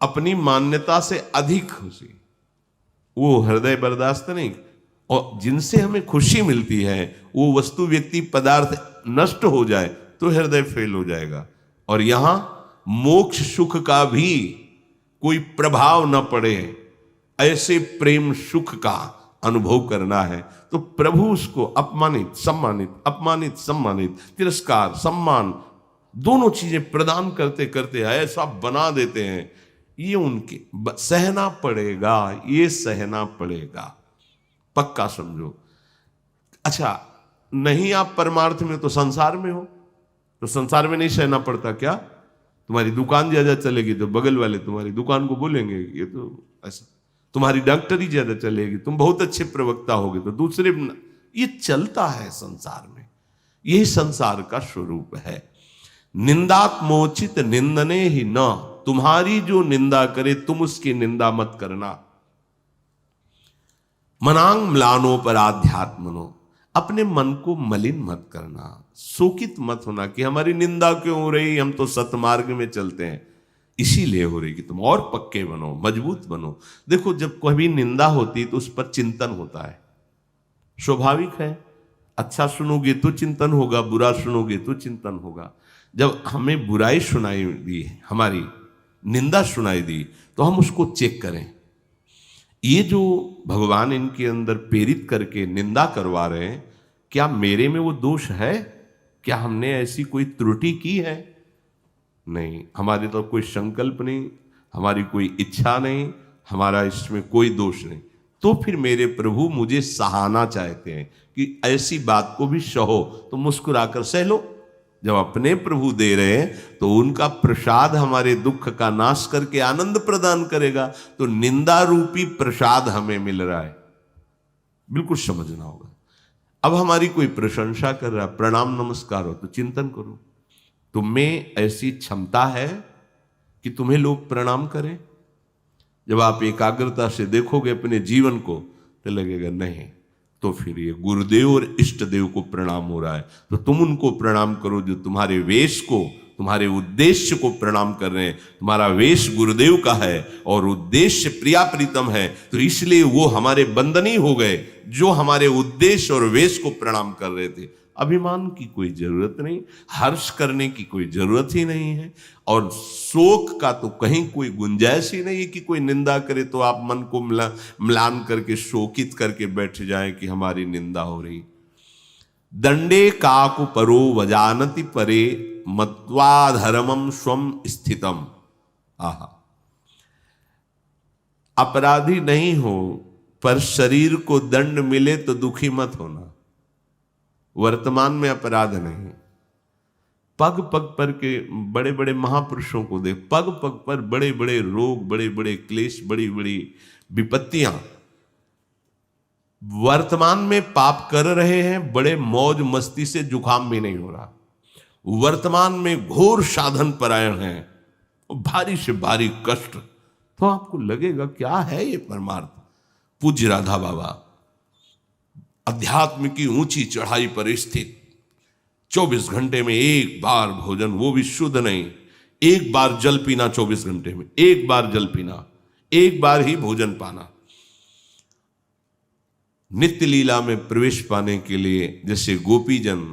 अपनी मान्यता से अधिक खुशी, वो हृदय बर्दाश्त नहीं। और जिनसे हमें खुशी मिलती है वो वस्तु व्यक्ति पदार्थ नष्ट हो जाए तो हृदय फेल हो जाएगा। और यहां मोक्ष सुख का भी कोई प्रभाव न पड़े, ऐसे प्रेम सुख का अनुभव करना है तो प्रभु उसको अपमानित सम्मानित, अपमानित सम्मानित, तिरस्कार सम्मान दोनों चीजें प्रदान करते करते ऐसा बना देते हैं। ये उनके सहना पड़ेगा, ये सहना पड़ेगा, पक्का समझो। अच्छा, नहीं आप परमार्थ में तो संसार में हो, तो संसार में नहीं सहना पड़ता क्या? तुम्हारी दुकान ज्यादा चलेगी तो बगल वाले तुम्हारी दुकान को बोलेंगे ये तो ऐसा, तुम्हारी डॉक्टरी ज्यादा चलेगी, तुम बहुत अच्छे प्रवक्ता होगे तो दूसरे, ये चलता है संसार में, यही संसार का स्वरूप है। निंदात्मोचित निंदने ही न, तुम्हारी जो निंदा करे तुम उसकी निंदा मत करना। मनांग म्लानो पर आध्यात्मनो, अपने मन को मलिन मत करना, शोकित मत होना कि हमारी निंदा क्यों हो रही, हम तो सतमार्ग में चलते हैं, इसीलिए हो रही कि तुम और पक्के बनो, मजबूत बनो। देखो जब कभी निंदा होती तो उस पर चिंतन होता है, स्वाभाविक है। अच्छा सुनोगे तो चिंतन होगा, बुरा सुनोगे तो चिंतन होगा। जब हमें बुराई सुनाई दी, हमारी निंदा सुनाई दी, तो हम उसको चेक करें, ये जो भगवान इनके अंदर प्रेरित करके निंदा करवा रहे हैं, क्या मेरे में वो दोष है? क्या हमने ऐसी कोई त्रुटि की है? नहीं, हमारे तो कोई संकल्प नहीं, हमारी कोई इच्छा नहीं, हमारा इसमें कोई दोष नहीं। तो फिर मेरे प्रभु मुझे सहाना चाहते हैं कि ऐसी बात को भी सहो, तो मुस्कुराकर सह लो। जब अपने प्रभु दे रहे हैं तो उनका प्रसाद हमारे दुख का नाश करके आनंद प्रदान करेगा। तो निंदा रूपी प्रसाद हमें मिल रहा है, बिल्कुल समझना होगा। अब हमारी कोई प्रशंसा कर रहा है, प्रणाम नमस्कार हो, तो चिंतन करो, तुम्हें ऐसी क्षमता है कि तुम्हें लोग प्रणाम करें? जब आप एकाग्रता से देखोगे अपने जीवन को तो लगेगा नहीं, तो फिर ये गुरुदेव और इष्ट देव को प्रणाम हो रहा है, तो तुम उनको प्रणाम करो जो तुम्हारे वेश को, तुम्हारे उद्देश्य को प्रणाम कर रहे हैं। तुम्हारा वेश गुरुदेव का है और उद्देश्य प्रिया प्रीतम है, तो इसलिए वो हमारे बंदनी हो गए जो हमारे उद्देश्य और वेश को प्रणाम कर रहे थे। अभिमान की कोई जरूरत नहीं, हर्ष करने की कोई जरूरत ही नहीं है, और शोक का तो कहीं कोई गुंजाइश ही नहीं है कि कोई निंदा करे तो आप मन को म्लान करके शोकित करके बैठ जाएं कि हमारी निंदा हो रही। दंडे काकु परो वजानति परे मत्वा धर्मम स्वम स्थितम। आहा, अपराधी नहीं हो पर शरीर को दंड मिले तो दुखी मत होना। वर्तमान में अपराध नहीं, पग पग पर के बड़े बड़े महापुरुषों को देख, पग पग पर बड़े बड़े रोग, बड़े बड़े क्लेश, बड़ी बड़ी विपत्तियां। वर्तमान में पाप कर रहे हैं, बड़े मौज मस्ती से जुकाम भी नहीं हो रहा। वर्तमान में घोर साधन परायण है, भारी से भारी कष्ट, तो आपको लगेगा क्या है ये परमार्थ। पूज्य राधा बाबा अध्यात्म की ऊंची चढ़ाई पर स्थित, 24 घंटे में एक बार भोजन, वो भी शुद्ध नहीं, एक बार जल पीना, 24 घंटे में एक बार जल पीना, एक बार ही भोजन पाना। नित्य लीला में प्रवेश पाने के लिए जैसे गोपीजन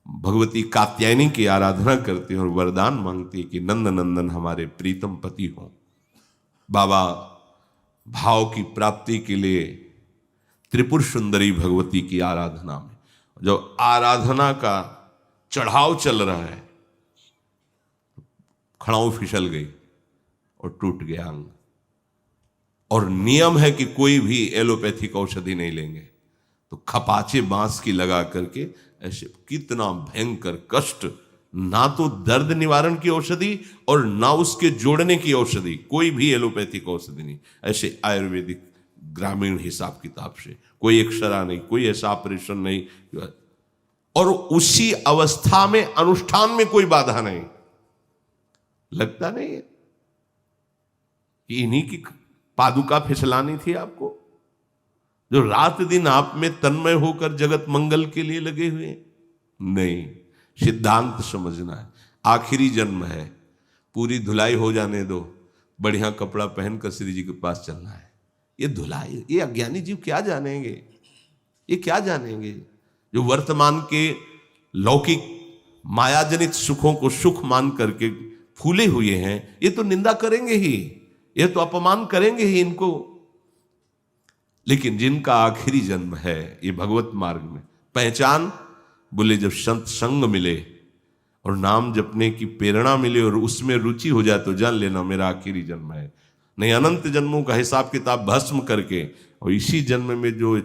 भगवती कात्यायनी की आराधना करते हैं और वरदान मांगते हैं कि नंद नंदन हमारे प्रीतम पति हो, बाबा भाव की प्राप्ति के लिए त्रिपुर सुंदरी भगवती की आराधना में जो आराधना का चढ़ाव चल रहा है, खड़ाऊ फिसल गई और टूट गया अंग। और नियम है कि कोई भी एलोपैथिक औषधि नहीं लेंगे, तो खपाचे बांस की लगा करके ऐसे, कितना भयंकर कष्ट, ना तो दर्द निवारण की औषधि और ना उसके जोड़ने की औषधि, कोई भी एलोपैथिक औषधि नहीं, ऐसे आयुर्वेदिक ग्रामीण हिसाब किताब से, कोई एक्सरा नहीं, कोई ऐसा ऑपरेशन नहीं, और उसी अवस्था में अनुष्ठान में कोई बाधा नहीं। लगता नहीं है कि इन्हीं की पादुका फिसलानी थी आपको, जो रात दिन आप में तन्मय होकर जगत मंगल के लिए लगे हुए? नहीं, सिद्धांत समझना है। आखिरी जन्म है, पूरी धुलाई हो जाने दो, बढ़िया कपड़ा पहनकर श्री जी के पास चलना है। ये धुलाई, ये अज्ञानी जीव क्या जानेंगे, ये क्या जानेंगे? जो वर्तमान के लौकिक मायाजनित सुखों को सुख मान करके फूले हुए हैं, ये तो निंदा करेंगे ही, ये तो अपमान करेंगे ही इनको। लेकिन जिनका आखिरी जन्म है ये भगवत मार्ग में, पहचान बोले जब संत संग मिले और नाम जपने की प्रेरणा मिले और उसमें रुचि हो जाए तो जान लेना मेरा आखिरी जन्म है। नहीं अनंत जन्मों का हिसाब किताब भस्म करके और इसी जन्म में जो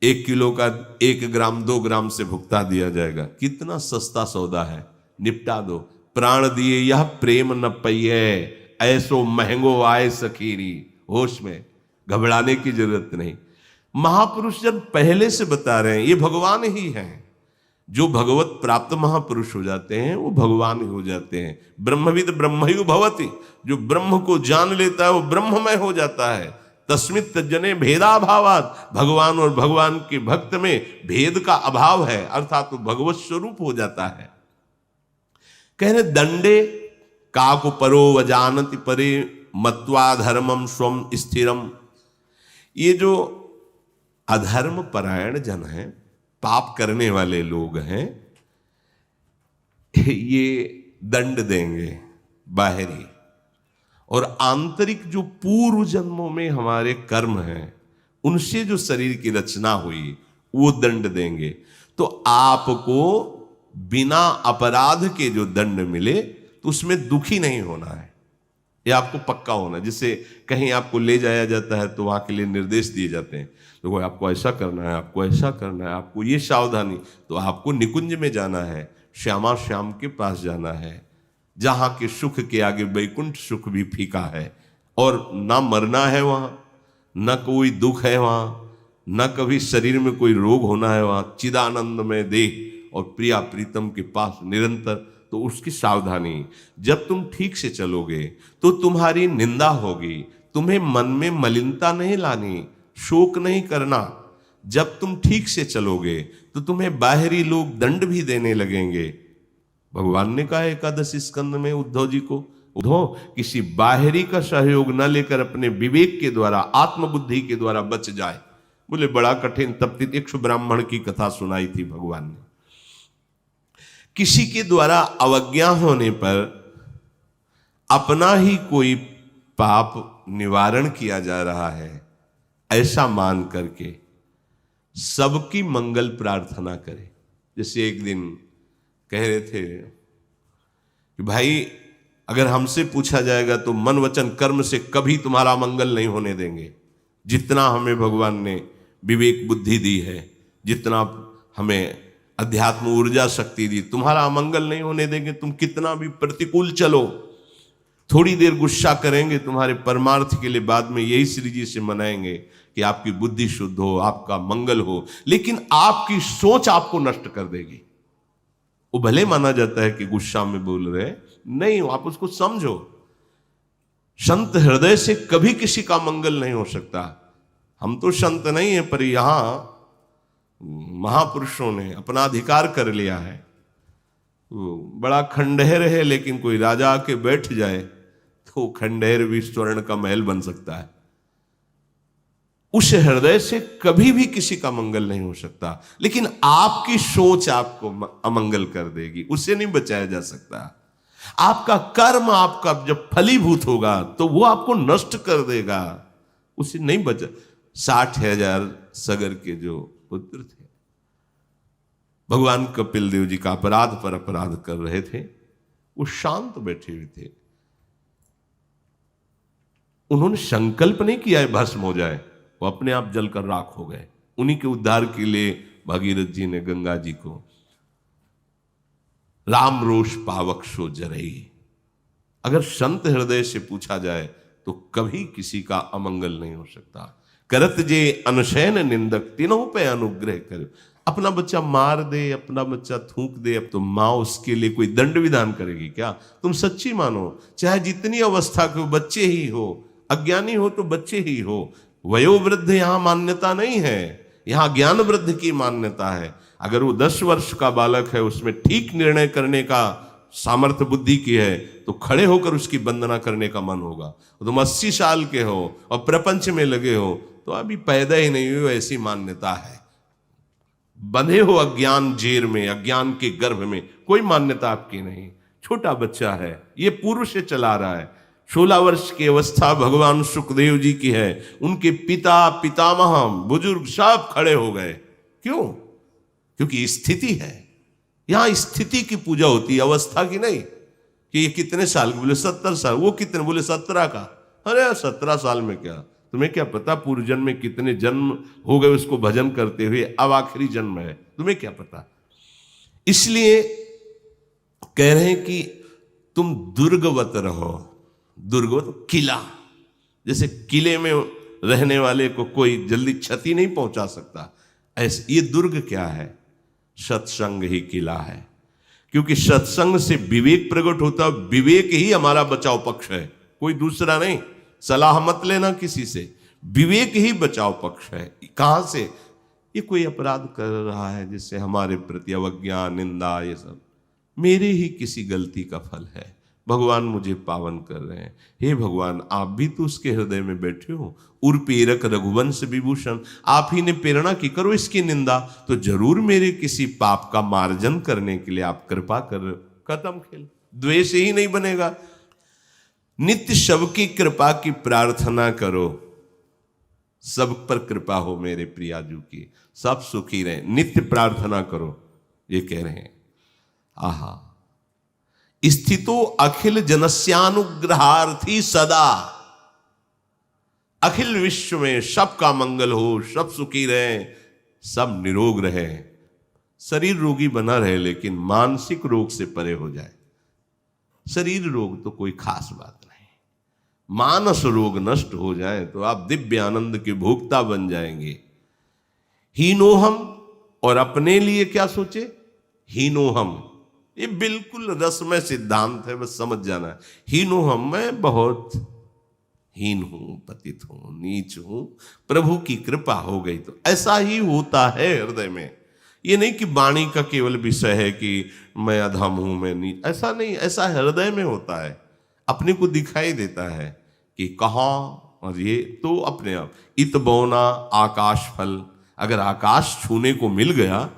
1 किलो का 1 ग्राम 2 ग्राम से भुगता दिया जाएगा, कितना सस्ता सौदा है, निपटा दो। प्राण दिए यह प्रेम न पइए, ऐसो महंगो आए सखीरी। होश में, घबराने की जरूरत नहीं। महापुरुष जन पहले से बता रहे हैं ये भगवान ही हैं। जो भगवत प्राप्त महापुरुष हो जाते हैं वो भगवान ही हो जाते हैं। ब्रह्मविद ब्रह्मयु भवति, जो ब्रह्म को जान लेता है वो ब्रह्ममय हो जाता है। तस्मित जने भेदाभावात, भगवान और भगवान के भक्त में भेद का अभाव है, अर्थात वो भगवत स्वरूप हो जाता है। कहने दंडे काकु परो वजानति परे मत्वा धर्मम स्वम स्थिरम। ये जो अधर्म परायण जन है, पाप करने वाले लोग हैं, ये दंड देंगे बाहरी, और आंतरिक जो पूर्व जन्मों में हमारे कर्म हैं उनसे जो शरीर की रचना हुई वो दंड देंगे। तो आपको बिना अपराध के जो दंड मिले तो उसमें दुखी नहीं होना है, ये आपको पक्का होना है। जिससे कहीं आपको ले जाया जाता है तो वहां के लिए निर्देश दिए जाते हैं, तो आपको ऐसा करना है, आपको ऐसा करना है, आपको ये सावधानी, तो आपको निकुंज में जाना है, श्यामा श्याम के पास जाना है, जहां के सुख के आगे वैकुंठ सुख भी फीका है, और ना मरना है वहां, न कोई दुख है वहां, न कभी शरीर में कोई रोग होना है वहां, चिदानंद में देह और प्रिया प्रीतम के पास निरंतर। तो उसकी सावधानी, जब तुम ठीक से चलोगे तो तुम्हारी निंदा होगी, तुम्हें मन में मलिनता नहीं लानी, शोक नहीं करना। जब तुम ठीक से चलोगे तो तुम्हें बाहरी लोग दंड भी देने लगेंगे। भगवान ने कहा एकादशी स्कंद में उद्धव जी को, उद्धव किसी बाहरी का सहयोग न लेकर अपने विवेक के द्वारा, आत्मबुद्धि के द्वारा बच जाए। बोले बड़ा कठिन, तब 100 ब्राह्मण की कथा सुनाई थी भगवान ने। किसी के द्वारा अवज्ञा होने पर अपना ही कोई पाप निवारण किया जा रहा है, ऐसा मान करके सबकी मंगल प्रार्थना करे। जैसे एक दिन कह रहे थे कि भाई अगर हमसे पूछा जाएगा तो मन वचन कर्म से कभी तुम्हारा मंगल नहीं होने देंगे। जितना हमें भगवान ने विवेक बुद्धि दी है, जितना हमें अध्यात्म ऊर्जा शक्ति दी, तुम्हारा अमंगल नहीं होने देंगे। तुम कितना भी प्रतिकूल चलो, थोड़ी देर गुस्सा करेंगे तुम्हारे परमार्थ के लिए, बाद में यही श्री जी से मनाएंगे कि आपकी बुद्धि शुद्ध हो, आपका मंगल हो, लेकिन आपकी सोच आपको नष्ट कर देगी। वो भले माना जाता है कि गुस्सा में बोल रहे, नहीं, आप उसको समझो। संत हृदय से कभी किसी का मंगल नहीं हो सकता। हम तो संत नहीं है, पर यहां महापुरुषों ने अपना अधिकार कर लिया है। बड़ा खंडहर है, लेकिन कोई राजा आके बैठ जाए तो खंडहर भी स्वर्ण का महल बन सकता है। उस हृदय से कभी भी किसी का मंगल नहीं हो सकता, लेकिन आपकी सोच आपको अमंगल कर देगी, उससे नहीं बचाया जा सकता। आपका कर्म आपका जब फलीभूत होगा तो वो आपको नष्ट कर देगा, उससे नहीं बचा। 60,000 सगर के जो पुत्र थे, भगवान कपिल देव जी का अपराध पर अपराध कर रहे थे, वो शांत बैठे हुए थे। उन्होंने संकल्प नहीं किया है भस्म हो जाए, वो अपने आप जलकर राख हो गए। उन्हीं के उद्धार के लिए भगीरथ जी ने गंगा जी को राम रोष पावक सो जरई। अगर संत हृदय से पूछा जाए तो कभी किसी का अमंगल नहीं हो सकता। करत जे अनुशयन निंदक तीनों पे अनुग्रह कर। अपना बच्चा मार दे, अपना बच्चा थूक दे, अब तो माँ उसके लिए कोई दंड विधान करेगी क्या? तुम सच्ची मानो, चाहे जितनी अवस्था के बच्चे ही हो, अज्ञानी हो तो बच्चे ही हो। वयोवृद्ध यहां मान्यता नहीं है, यहां ज्ञान वृद्ध की मान्यता है। अगर वो 10 वर्ष का बालक है, उसमें ठीक निर्णय करने का सामर्थ्य बुद्धि की है तो खड़े होकर उसकी वंदना करने का मन होगा। तुम 80 साल के हो और प्रपंच में लगे हो तो अभी पैदा ही नहीं हुए, ऐसी मान्यता है। बंधे हो अज्ञान जेर में, अज्ञान के गर्भ में, कोई मान्यता आपकी नहीं। छोटा बच्चा है, ये पूर्व से चला रहा है। 16 वर्ष की अवस्था भगवान सुखदेव जी की है। उनके पिता, पितामह, बुजुर्ग सब खड़े हो गए। क्यों? क्योंकि स्थिति है। यहां स्थिति की पूजा होती है, अवस्था की नहीं। कि ये कितने साल के? बोले 70 साल। वो कितने? बोले 17 का। अरे 17 साल में क्या, तुम्हें क्या पता पूर्व जन्म में कितने जन्म हो गए उसको भजन करते हुए, अब आखिरी जन्म है, तुम्हें क्या पता। इसलिए कह रहे हैं कि तुम दुर्गवत रहो। दुर्गवत किला, जैसे किले में रहने वाले को कोई जल्दी क्षति नहीं पहुंचा सकता, ऐसे ये दुर्ग क्या है? सत्संग ही किला है। क्योंकि सत्संग से विवेक प्रकट होता है। विवेक ही हमारा बचाव पक्ष है, कोई दूसरा नहीं। सलाह मत लेना किसी से, विवेक ही बचाव पक्ष है। कहां से? ये कोई अपराध कर रहा है जिससे हमारे प्रति अवज्ञा, निंदा, ये सब मेरे ही किसी गलती का फल है। भगवान मुझे पावन कर रहे हैं। हे भगवान, आप भी तो उसके हृदय में बैठे हो। उर्पेरक रघुवंश विभूषण, आप ही ने प्रेरणा की, करो इसकी निंदा तो जरूर मेरे किसी पाप का मार्जन करने के लिए आप कृपा कर। खत्म खेल, द्वेष ही नहीं बनेगा। नित्य सबकी कृपा की प्रार्थना करो। सब पर कृपा हो मेरे प्रियाजू की, सब सुखी रहे, नित्य प्रार्थना करो। ये कह रहे हैं। आहा, स्थितो अखिल जनस्यानुग्रहार्थी सदा। अखिल विश्व में सबका मंगल हो, सब सुखी रहे, सब निरोग रहे। शरीर रोगी बना रहे लेकिन मानसिक रोग से परे हो जाए। शरीर रोग तो कोई खास बात नहीं, मानस रोग नष्ट हो जाए तो आप दिव्य आनंद के भोक्ता बन जाएंगे। हीनोहम, और अपने लिए क्या सोचे? हीनोहम, ये बिल्कुल रसमय सिद्धांत है, बस समझ जाना है। हीनोहम, मैं बहुत हीन हूं, पतित हूं, नीच हूं, प्रभु की कृपा हो गई तो। ऐसा ही होता है हृदय में। ये नहीं कि वाणी का केवल विषय है कि मैं अधम हूं, मैं नीच, ऐसा नहीं। ऐसा हृदय में होता है, अपने को दिखाई देता है कि कहाँ, और ये तो अपने आप। इत बौना आकाश फल, अगर आकाश छूने को मिल गया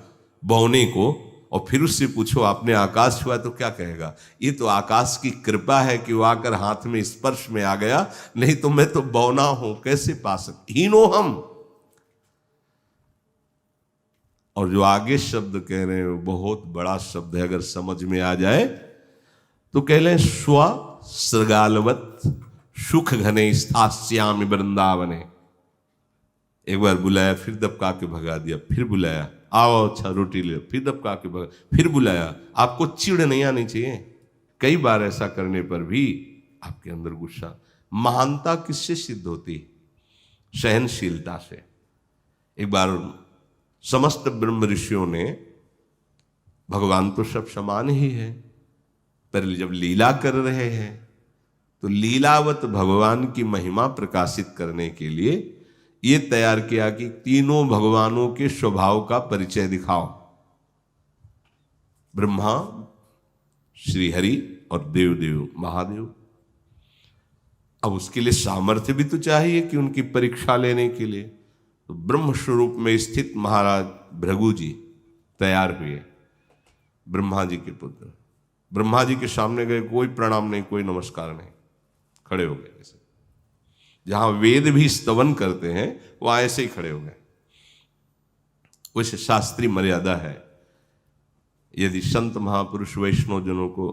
बौने को, और फिर उससे पूछो आपने आकाश छुआ तो क्या कहेगा? ये तो आकाश की कृपा है कि वो आकर हाथ में स्पर्श में आ गया, नहीं तो मैं तो बौना हूं, कैसे पा सकते? हीनो हम। और जो आगे शब्द कह रहे हैं वो बहुत बड़ा शब्द है, अगर समझ में आ जाए तो कह लें स्व सृगालवत सुख घने स्थास्यामि वृंदावने। एक बार बुलाया, फिर दबका के भगा दिया, फिर बुलाया, आओ अच्छा रोटी ले, फिर दबका के भगा, फिर बुलाया। आपको चिढ़ नहीं आनी चाहिए। कई बार ऐसा करने पर भी आपके अंदर गुस्सा। महानता किससे सिद्ध होती? सहनशीलता से। एक बार समस्त ब्रह्म ऋषियों ने, भगवान तो सब समान ही है, पर जब लीला कर रहे हैं तो लीलावत भगवान की महिमा प्रकाशित करने के लिए ये तैयार किया कि तीनों भगवानों के स्वभाव का परिचय दिखाओ। ब्रह्मा, श्रीहरि और देवदेव महादेव। अब उसके लिए सामर्थ्य भी तो चाहिए कि उनकी परीक्षा लेने के लिए। तो ब्रह्म स्वरूप में स्थित महाराज भृगु जी तैयार हुए, ब्रह्मा जी के पुत्र। ब्रह्मा जी के सामने गए, कोई प्रणाम नहीं, कोई नमस्कार नहीं, खड़े हो गए। ऐसे जहां वेद भी स्तवन करते हैं वहां ऐसे ही खड़े हो गए। वैसे शास्त्रीय मर्यादा है, यदि संत महापुरुष वैष्णव जनों को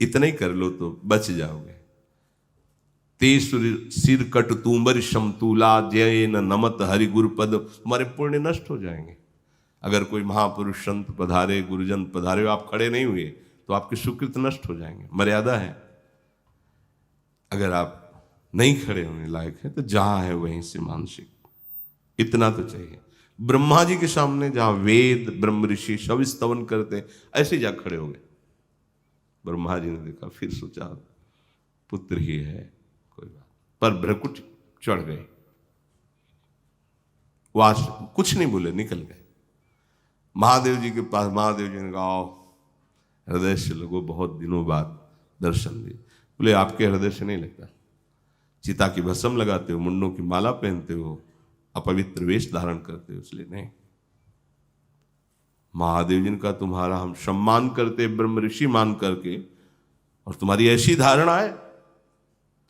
इतना ही कर लो तो बच जाओगे। ते सिर कट तूमर समतूला जय न नमत हरि गुरुपद, तुम्हारे पुण्य नष्ट हो जाएंगे। अगर कोई महापुरुष संत पधारे, गुरुजन पधारे, आप खड़े नहीं हुए तो आपके सुकृत नष्ट हो जाएंगे। मर्यादा है। अगर आप नहीं खड़े होने लायक है तो जहां है वहीं से मानसिक, इतना तो चाहिए। ब्रह्मा जी के सामने जहां वेद ब्रह्म ऋषि सब स्तवन करते, ऐसे जा खड़े हो गए। ब्रह्मा जी ने देखा, फिर सोचा पुत्र ही है, कोई बात, पर भ्रकुट चढ़ गए। कुछ नहीं बोले, निकल गए। महादेव जी के पास, महादेव जी ने कहा हृदय से लगो, बहुत दिनों बाद दर्शन दिए। बोले आपके हृदय से नहीं लगता। चिता की भस्म लगाते हो, मुंडों की माला पहनते हो, अपवित्र वेश धारण करते हो, इसलिए नहीं। महादेव जी का तुम्हारा हम सम्मान करते ब्रह्म ऋषि मान करके, और तुम्हारी ऐसी धारणा है,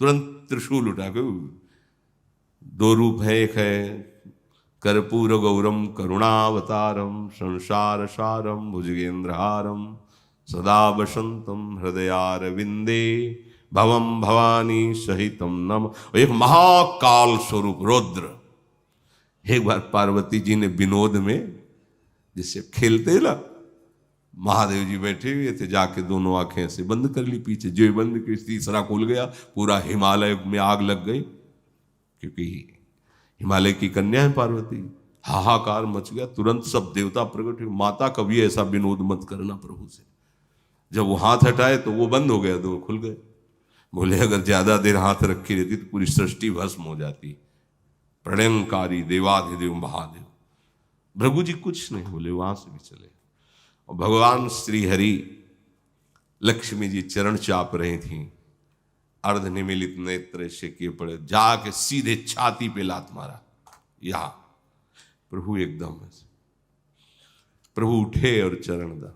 तुरंत त्रिशूल उठा के। दो रूप है, एक है कर्पूर गौरम करुणावतारम संसार सारम भुजगेंद्रहारम सदा वसंतम हृदयारविंदे भवम भवानी सहितम नम। एक महाकाल स्वरूप रुद्र। एक बार पार्वती जी ने विनोद में, जिससे खेलते ना, महादेव जी बैठे हुए थे, जाके दोनों आंखें ऐसे बंद कर ली पीछे, जो बंद की तीसरा खुल गया, पूरा हिमालय में आग लग गई, क्योंकि हिमालय की कन्या है पार्वती। हाहाकार मच गया, तुरंत सब देवता प्रकट हुए। माता कभी ऐसा विनोद मत करना प्रभु से। जब वो हाथ हटाए तो वो बंद हो गया, दो खुल गए। बोले अगर ज्यादा देर हाथ रखी रहती तो पूरी सृष्टि भस्म हो जाती। प्रणयंकारी देवाधिदेव महादेव। भृगु जी कुछ नहीं बोले, वहां से भी चले। और भगवान श्री हरि, लक्ष्मी जी चरण चाप रही थी, अर्ध निमिलित नेत्र से किए पड़े, जाके सीधे छाती पे लात मारा। यहां प्रभु एकदम ऐसे, प्रभु उठे और चरण दा।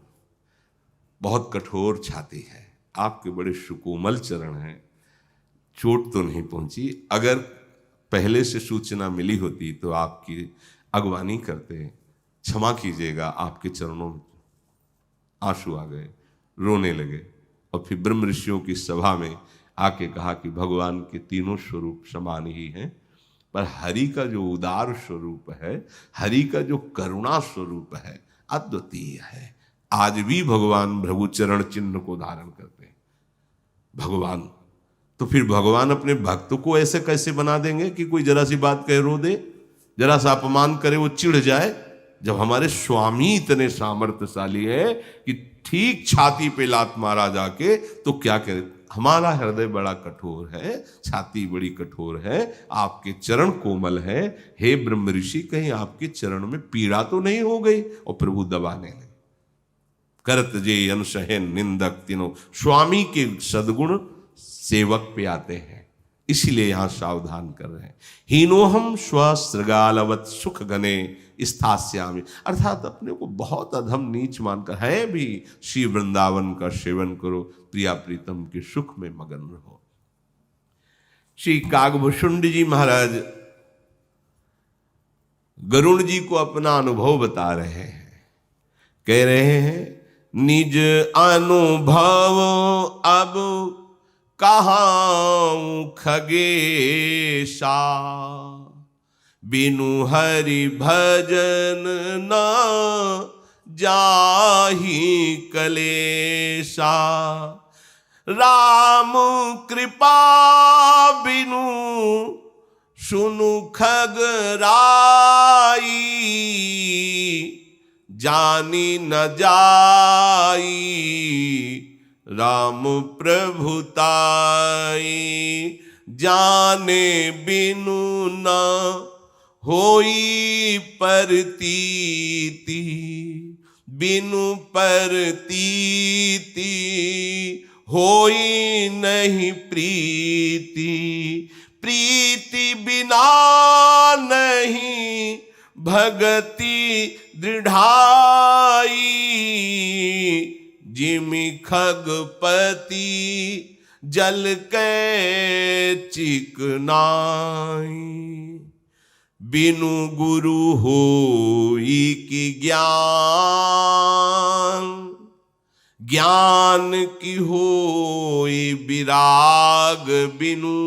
बहुत कठोर छाती है, आपके बड़े सुकोमल चरण हैं, चोट तो नहीं पहुंची। अगर पहले से सूचना मिली होती तो आपकी अगवानी करते, क्षमा कीजिएगा। आपके चरणों में आंसू आ गए, रोने लगे। और फिर ब्रह्म ऋषियों की सभा में आके कहा कि भगवान के तीनों स्वरूप समान ही हैं, पर हरि का जो उदार स्वरूप है, हरि का जो करुणा स्वरूप है, अद्वितीय है। आज भी भगवान भृगु चरण चिन्ह को धारण करते हैं। भगवान तो फिर भगवान अपने भक्त को ऐसे कैसे बना देंगे कि कोई जरा सी बात कह रो दे, जरा सा अपमान करे वो चिढ़ जाए। जब हमारे स्वामी इतने सामर्थ्यशाली है कि ठीक छाती पे लात मारा जाके, तो क्या करे। हमारा हृदय बड़ा कठोर है, छाती बड़ी कठोर है, आपके चरण कोमल है। हे ब्रह्म ऋषि, कहीं आपके चरण में पीड़ा तो नहीं हो गई। और प्रभु दबाने लगे। करत जे अनसहन निंदक तीनों, स्वामी के सद्गुण सेवक पे आते हैं, इसीलिए यहां सावधान कर रहे हैं। हीनोहम स्वसृगालवत सुख गने स्थास्यामि, अर्थात अपने को बहुत अधम नीच मानकर, है भी श्री वृंदावन का सेवन करो, प्रिया प्रीतम के सुख में मगन रहो। श्री कागभूषुंड जी महाराज गरुण जी को अपना अनुभव बता रहे हैं। कह रहे हैं निज अनुभव अब कहाऊं खगेशा, बिनु हरि भजन न जाहि कलेशा। राम कृपा बिनु सुनु खगराई, जानी न जाई राम प्रभुताई। जाने बिनु न होई परतीति, बिनु परतीति होई नहीं प्रीति। प्रीति बिना नहीं भगति दृढ़ाई, जिमि खगपति जल के चिकनाई। बिनु गुरु होई की ज्ञान, ज्ञान की होई विराग। बिनु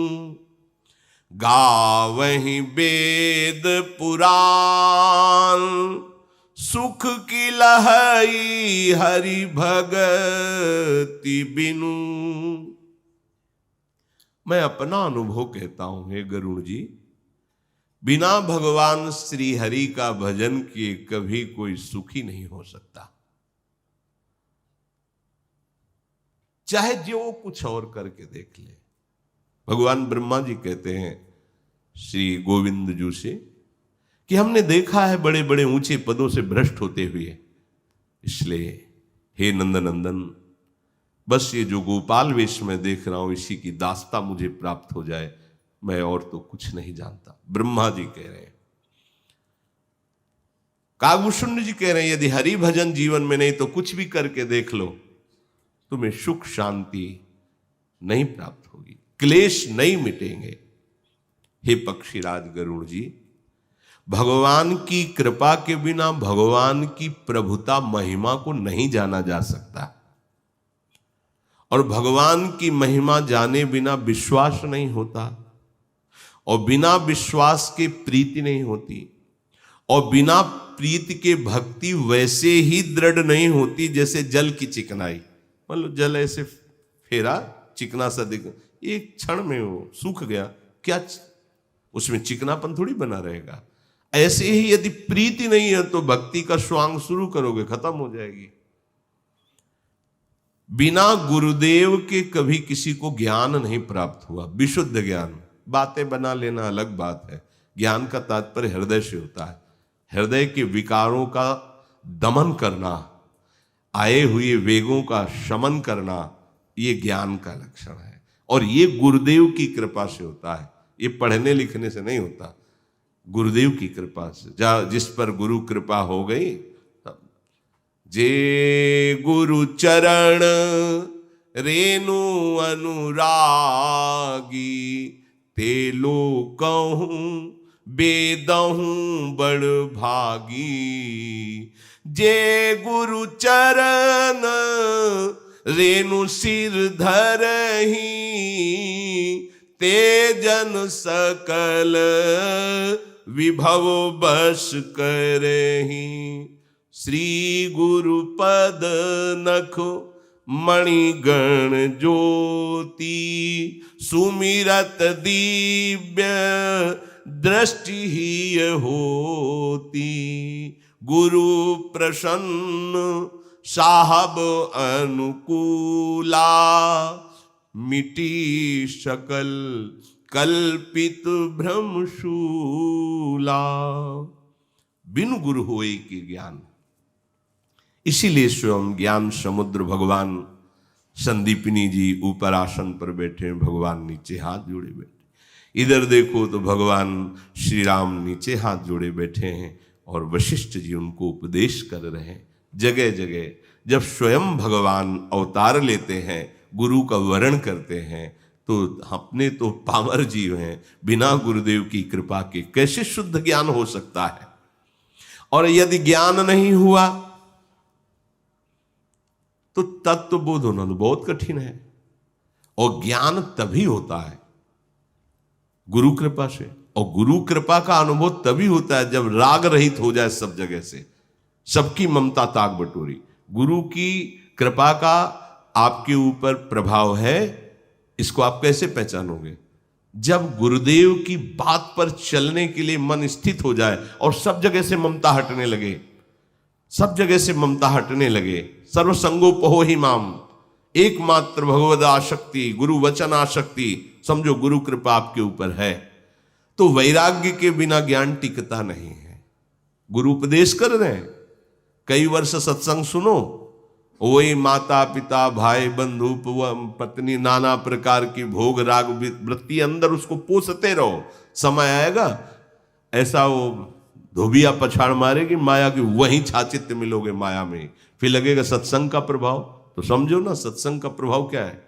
गावहि वेद पुराण, सुख की लहई हरि भगति बिनु। मैं अपना अनुभव कहता हूं हे गरुड़ जी, बिना भगवान श्री हरि का भजन किए कभी कोई सुखी नहीं हो सकता। चाहे जो कुछ और करके देख ले। भगवान ब्रह्मा जी कहते हैं श्री गोविंद जी से कि हमने देखा है बड़े बड़े ऊंचे पदों से भ्रष्ट होते हुए, इसलिए हे नंदनंदन बस ये जो गोपाल वेश में देख रहा हूं इसी की दास्ता मुझे प्राप्त हो जाए, मैं और तो कुछ नहीं जानता। ब्रह्मा जी कह रहे हैं, कागभूषण जी कह रहे हैं, यदि हरि भजन जीवन में नहीं तो कुछ भी करके देख लो, तुम्हें सुख शांति नहीं प्राप्त होगी, क्लेश नहीं मिटेंगे। हे पक्षीराज गरुड़ जी, भगवान की कृपा के बिना भगवान की प्रभुता महिमा को नहीं जाना जा सकता, और भगवान की महिमा जाने बिना विश्वास नहीं होता, और बिना विश्वास के प्रीति नहीं होती, और बिना प्रीति के भक्ति वैसे ही दृढ़ नहीं होती जैसे जल की चिकनाई। मतलब जल ऐसे फेरा चिकना सा दिख, एक क्षण में वो सूख गया, क्या उसमें चिकनापन थोड़ी बना रहेगा। ऐसे ही यदि प्रीति नहीं है तो भक्ति का स्वांग शुरू करोगे, खत्म हो जाएगी। बिना गुरुदेव के कभी किसी को ज्ञान नहीं प्राप्त हुआ, विशुद्ध ज्ञान। बातें बना लेना अलग बात है, ज्ञान का तात्पर्य हृदय से होता है। हृदय के विकारों का दमन करना, आए हुए वेगों का शमन करना, ये ज्ञान का लक्षण है, और ये गुरुदेव की कृपा से होता है, ये पढ़ने लिखने से नहीं होता, गुरुदेव की कृपा से। जिस पर गुरु कृपा हो गई, जे गुरु चरण रेणु अनुरागी, ते लोकहूं बेदहूं बड़ भागी। जे गुरु चरण रेणु सिर धरही, ते जन सकल विभव बस करही। श्री गुरु पद नख मणिगण ज्योति, सुमिरत दिव्य दृष्टि ही होती। गुरु प्रसन्न साहब अनुकूला, मिटी सकल कल्पित भ्रमशूला। बिनु गुरु होए कि ज्ञान। इसीलिए स्वयं ज्ञान समुद्र भगवान संदीपिनी जी ऊपर आसन पर बैठे हैं, भगवान नीचे हाथ जोड़े बैठे। इधर देखो तो भगवान श्री राम नीचे हाथ जोड़े बैठे हैं, और वशिष्ठ जी उनको उपदेश कर रहे हैं। जगह जगह जब स्वयं भगवान अवतार लेते हैं, गुरु का वरण करते हैं, तो अपने तो पामर जीव हैं, बिना गुरुदेव की कृपा के कैसे शुद्ध ज्ञान हो सकता है। और यदि ज्ञान नहीं हुआ तो तत्व बोध होना तो बहुत कठिन है। और ज्ञान तभी होता है गुरु कृपा से, और गुरु कृपा का अनुभव तभी होता है जब राग रहित हो जाए सब जगह से, सबकी ममता ताक बटोरी। गुरु की कृपा का आपके ऊपर प्रभाव है, इसको आप कैसे पहचानोगे? जब गुरुदेव की बात पर चलने के लिए मन स्थित हो जाए और सब जगह से ममता हटने लगे, सब जगह से ममता हटने लगे। सर्वसंगोपहो ही माम, एकमात्र भगवद आशक्ति, गुरु वचन आशक्ति, समझो गुरु कृपा आपके ऊपर है। तो वैराग्य के बिना ज्ञान टिकता नहीं है। गुरु उपदेश कर रहे हैं, कई वर्ष सत्संग सुनो, वही माता पिता भाई बंधु पत्नी नाना प्रकार की भोग राग वृत्ति अंदर उसको पोसते रहो। समय आएगा ऐसा वो धोबिया पछाड़ मारेगी माया की, वहीं छाचित्य मिलोगे माया में। फिर लगेगा सत्संग का प्रभाव। तो समझो ना सत्संग का प्रभाव क्या है।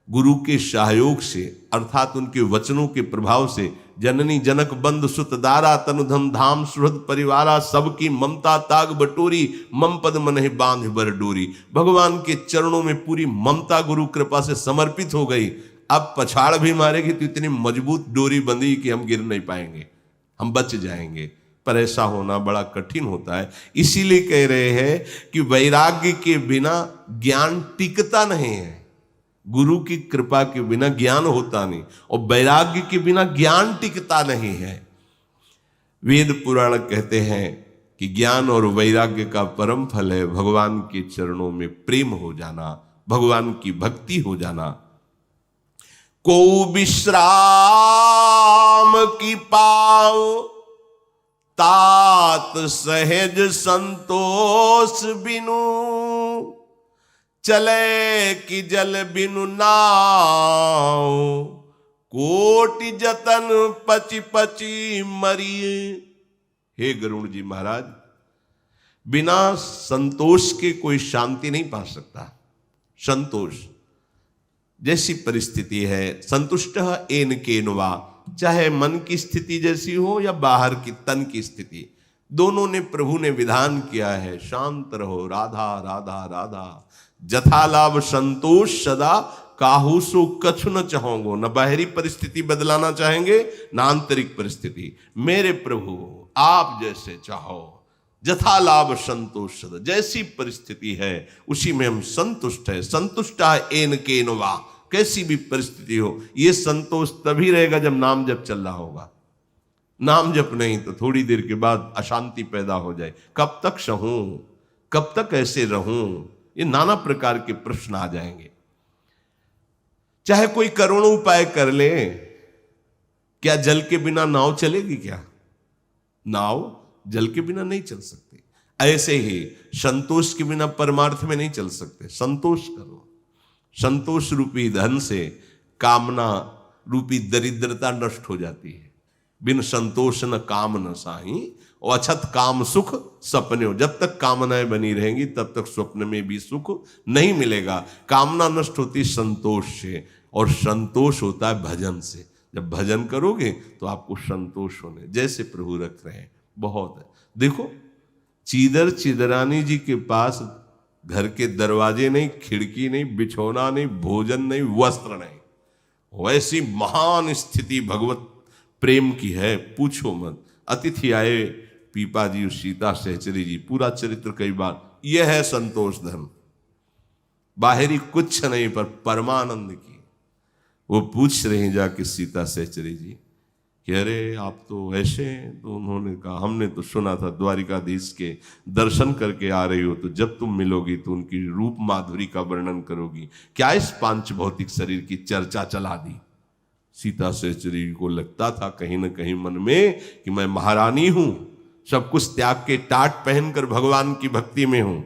गुरु के सहयोग से अर्थात उनके वचनों के प्रभाव से जननी जनक बंद सुत दारा तनुधम धाम सुहृद परिवारा, सबकी ममता ताग बटोरी, मम पद मनहि बांध बर डोरी। भगवान के चरणों में पूरी ममता गुरु कृपा से समर्पित हो गई। अब पछाड़ भी मारेगी तो इतनी मजबूत डोरी बंधी कि हम गिर नहीं पाएंगे, हम बच जाएंगे। पर ऐसा होना बड़ा कठिन होता है। इसीलिए कह रहे हैं कि वैराग्य के बिना ज्ञान टिकता नहीं है। गुरु की कृपा के बिना ज्ञान होता नहीं, और वैराग्य के बिना ज्ञान टिकता नहीं है। वेद पुराण कहते हैं कि ज्ञान और वैराग्य का परम फल है भगवान के चरणों में प्रेम हो जाना, भगवान की भक्ति हो जाना। को विश्राम की पाओ तात सहज संतोष बिनु, चले कि जल बिनु नाव, कोटि जतन पची पची मरिए। हे गरुण जी महाराज, बिना संतोष के कोई शांति नहीं पा सकता। संतोष जैसी परिस्थिति है, संतुष्ट एन केनवा, चाहे मन की स्थिति जैसी हो या बाहर की तन की स्थिति, दोनों ने प्रभु ने विधान किया है, शांत रहो, राधा राधा राधा, जथा लाभ संतोष सदा, काहू सो कछु न चाहोगो। न बाहरी परिस्थिति बदलाना चाहेंगे न आंतरिक परिस्थिति। मेरे प्रभु आप जैसे चाहो, जथा लाभ संतोष सदा, जैसी परिस्थिति है उसी में हम संतुष्ट है। संतुष्टा एन केनवा, कैसी भी परिस्थिति हो, ये संतोष तभी रहेगा जब नाम जप चल रहा होगा। नाम जप नहीं तो थोड़ी देर के बाद अशांति पैदा हो जाए। कब तक सहूं, कब तक ऐसे रहूं, ये नाना प्रकार के प्रश्न आ जाएंगे। चाहे कोई करोड़ों उपाय कर ले, क्या जल के बिना नाव चलेगी? क्या नाव जल के बिना नहीं चल सकती। ऐसे ही संतोष के बिना परमार्थ में नहीं चल सकते। संतोष करो, संतोष रूपी धन से कामना रूपी दरिद्रता नष्ट हो जाती है। बिन संतोष न काम न साही, और अछत काम सुख सपने हो। जब तक कामनाएं बनी रहेंगी तब तक स्वप्न में भी सुख नहीं मिलेगा। कामना नष्ट होती संतोष से, और संतोष होता है भजन से। जब भजन करोगे तो आपको संतोष होने जैसे प्रभु रख रहे हैं, बहुत है। देखो, चीदर चिदरानी जी के पास घर के दरवाजे नहीं, खिड़की नहीं, बिछौना नहीं, भोजन नहीं, वस्त्र नहीं, वैसी महान स्थिति भगवत प्रेम की है, पूछो मत। अतिथि आए पीपा जी, सीता सहचरी जी, पूरा चरित्र कई बार। यह है संतोष धर्म, बाहरी कुछ नहीं पर परमानंद की। वो पूछ रही जाके सीता सहचरी जी कि अरे आप तो ऐसे हैं। तो उन्होंने कहा, हमने तो सुना था द्वारिकाधीश के दर्शन करके आ रही हो, तो जब तुम मिलोगी तो उनकी रूप माधुरी का वर्णन करोगी, क्या इस पांच भौतिक शरीर की चर्चा चला दी। सीता सहचरी को लगता था कहीं न कहीं मन में कि मैं महारानी हूं, सब कुछ त्याग के टाट पहनकर भगवान की भक्ति में हूं।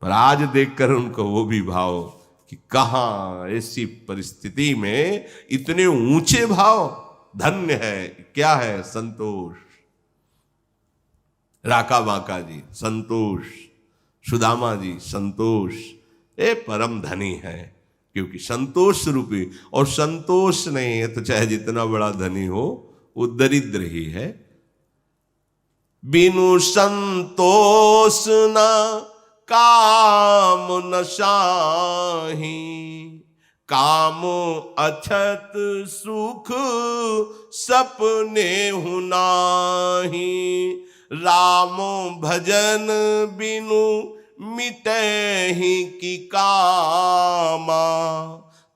पर आज देखकर उनको वो भी भाव कि कहां ऐसी परिस्थिति में इतने ऊंचे भाव। धन्य है, क्या है? संतोष। राका बांका जी संतोष, सुदामा जी संतोष, ये परम धनी है, क्योंकि संतोष रूपी। और संतोष नहीं है तो चाहे जितना बड़ा धनी हो वो दरिद्र ही है। बिनु संतोष न काम न साही, काम अछत सुख सपने हुनाही। राम भजन बिनु मिटे ही की कामा,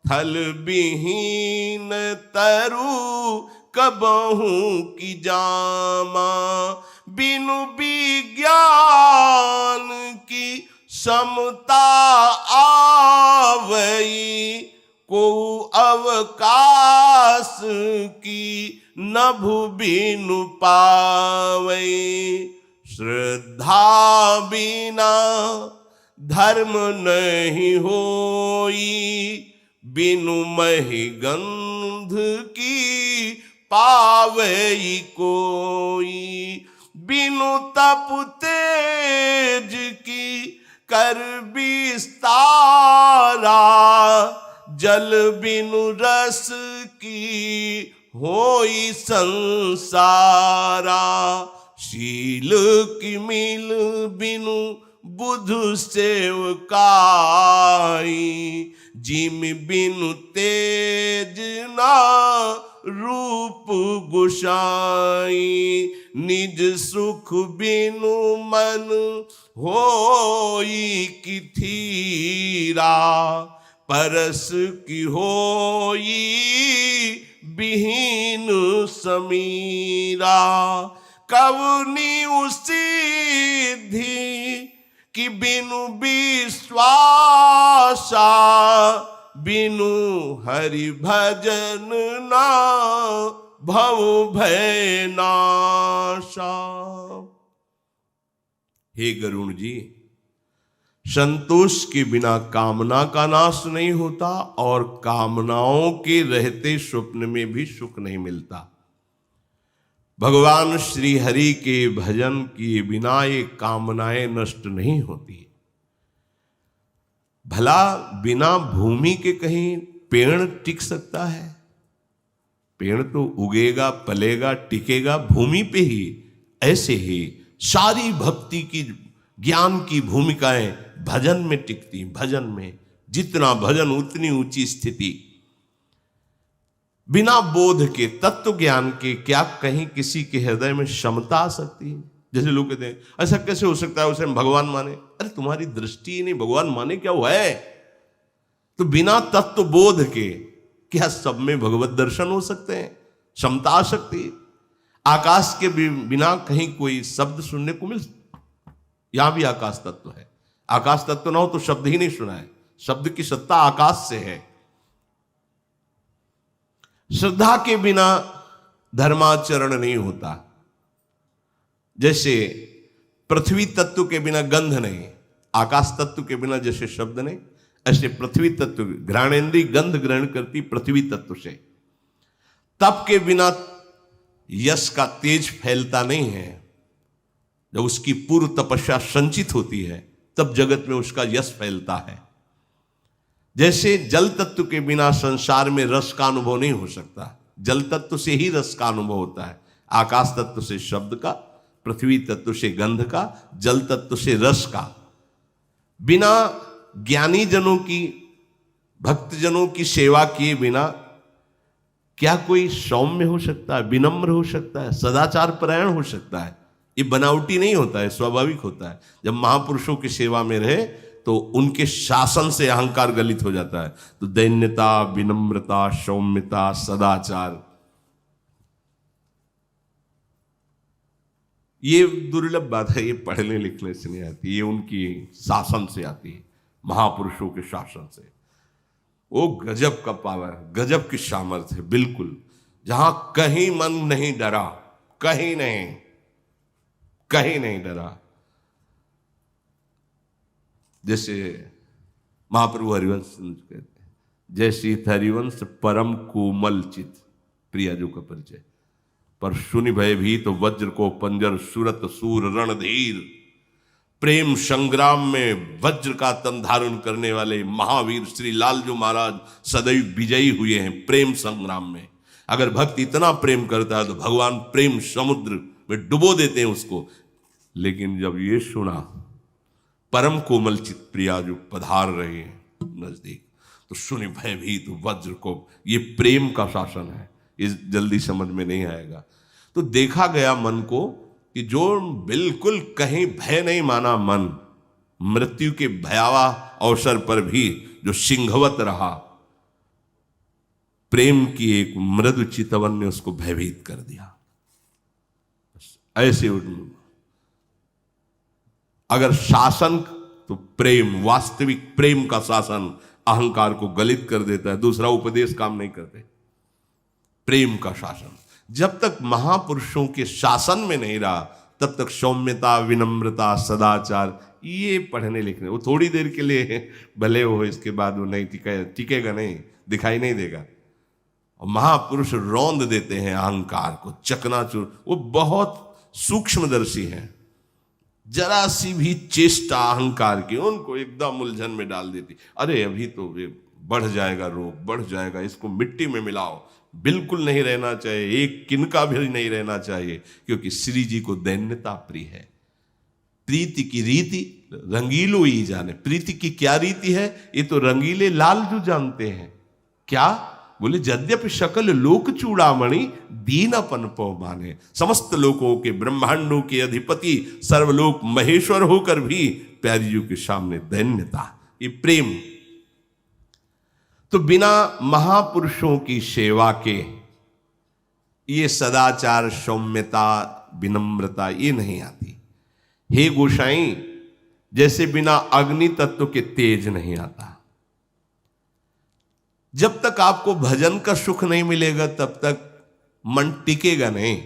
फल विहीन तरु कबहू की जामा। बिनु विज्ञान की समता आवई, को अवकाश की नभु बिनु पावई। श्रद्धा बिना धर्म नहीं होई, बिनु महि गंध की पावई कोई। बिनु तप तेज की कर विस्तारा, जल बिनु रस की होई संसारा। शील की मिल बिनु बुधु सेवकाई, जिम बिनु तेज ना रूप गुसाई। निज सुख बिनु मन होई की थीरा, परस की होई बिहीन समीरा। कवनी उसिद्धि कि बिनु विश्वासा, बिनु हरि भजन ना भव भय नाशा। हे गरुण जी, संतोष के बिना कामना का नाश नहीं होता और कामनाओं के रहते स्वप्न में भी सुख नहीं मिलता। भगवान श्री हरि के भजन किए बिना ये कामनाएं नष्ट नहीं होती। भला बिना भूमि के कहीं पेड़ टिक सकता है? पेड़ तो उगेगा, पलेगा, टिकेगा भूमि पे ही। ऐसे ही सारी भक्ति की, ज्ञान की भूमिकाएं भजन में टिकती। भजन में जितना भजन उतनी ऊंची स्थिति। बिना बोध के, तत्व ज्ञान के क्या कहीं किसी के हृदय में क्षमता आ सकती है? जैसे लोग कहते हैं ऐसा कैसे हो सकता है, उसे हम भगवान माने। अरे तुम्हारी दृष्टि ही नहीं, भगवान माने क्या हुआ है? तो बिना तत्व बोध के क्या सब में भगवत दर्शन हो सकते हैं? क्षमता आ सकती है? आकाश के बिना कहीं कोई शब्द सुनने को मिल? यहां भी आकाश तत्व है। आकाश तत्व ना हो तो शब्द ही नहीं सुना है। शब्द की सत्ता आकाश से है। श्रद्धा के बिना धर्माचरण नहीं होता। जैसे पृथ्वी तत्व के बिना गंध नहीं, आकाश तत्व के बिना जैसे शब्द नहीं, ऐसे पृथ्वी तत्व, घ्राणेन्द्रिय गंध ग्रहण करती पृथ्वी तत्व से। तप के बिना यश का तेज फैलता नहीं है। जब उसकी पूर्व तपस्या संचित होती है तब जगत में उसका यश फैलता है। जैसे जल तत्व के बिना संसार में रस का अनुभव नहीं हो सकता। जल तत्व से ही रस का अनुभव होता है। आकाश तत्व से शब्द का, पृथ्वी तत्व से गंध का, जल तत्व से रस का। बिना ज्ञानी जनों की, भक्त जनों की सेवा किए बिना क्या कोई सौम्य हो सकता है, विनम्र हो सकता है, सदाचार परायण हो सकता है? ये बनावटी नहीं होता है, स्वाभाविक होता है। जब महापुरुषों की सेवा में रहे तो उनके शासन से अहंकार गलित हो जाता है। तो दैन्यता, विनम्रता, सौम्यता, सदाचार, ये दुर्लभ बात है। ये पढ़ने लिखने से नहीं आती, ये उनकी शासन से आती है, महापुरुषों के शासन से। वो गजब का पावर, गजब की सामर्थ्य है। बिल्कुल जहां कहीं मन नहीं डरा, कहीं नहीं, कहीं नहीं डरा। जैसे महाप्रभु हरिवंश कहते हैं, जैसी हरिवंश परम कोमल चित, प्रिया जो का परिचय। पर सुनि भयभीत तो वज्र को पंजर, सुरत सूर रणधीर। प्रेम संग्राम में वज्र का तन धारण करने वाले महावीर श्री लालजू महाराज सदैव विजयी हुए हैं प्रेम संग्राम में। अगर भक्त इतना प्रेम करता है तो भगवान प्रेम समुद्र में डुबो देते हैं उसको। लेकिन जब ये सुना परम कोमल चित प्रिया जो पधार रहे हैं नजदीक, तो सुनि भयभीत वज्र को, ये प्रेम का शासन है। ये जल्दी समझ में नहीं आएगा। तो देखा गया मन को कि जो बिल्कुल कहीं भय नहीं माना मन, मृत्यु के भयावह अवसर पर भी जो सिंहवत रहा, प्रेम की एक मृदु चितवन ने उसको भयभीत कर दिया। ऐसे अगर शासन, तो प्रेम, वास्तविक प्रेम का शासन अहंकार को गलित कर देता है। दूसरा उपदेश काम नहीं करते। प्रेम का शासन जब तक महापुरुषों के शासन में नहीं रहा तब तक सौम्यता, विनम्रता, सदाचार, ये पढ़ने लिखने वो थोड़ी देर के लिए भले हो, इसके बाद वो नहीं टिकेगा नहीं, दिखाई नहीं देगा। और महापुरुष रौंद देते हैं अहंकार को, चकनाचूर। वो बहुत सूक्ष्मदर्शी हैं। जरा सी भी चेष्टा अहंकार की उनको एकदम उलझन में डाल देती। अरे अभी तो बढ़ जाएगा रोग, बढ़ जाएगा, इसको मिट्टी में मिलाओ। बिल्कुल नहीं रहना चाहिए, एक किनका भी नहीं रहना चाहिए, क्योंकि श्री जी को दैन्यता प्रिय है। प्रीति की रीति रंगीलो ही जाने। प्रीति की क्या रीति है ये तो रंगीले लालजू जानते हैं। क्या बोले? यद्यपि सकल लोक चूड़ामणि दीनपन पौ माने। समस्त लोकों के, ब्रह्मांडों के अधिपति, सर्वलोक महेश्वर होकर भी प्यारी जी के सामने दैन्यता, ये प्रेम। तो बिना महापुरुषों की सेवा के ये सदाचार, सौम्यता, विनम्रता ये नहीं आती। हे गोसाई, जैसे बिना अग्नि तत्व के तेज नहीं आता। जब तक आपको भजन का सुख नहीं मिलेगा तब तक मन टिकेगा नहीं।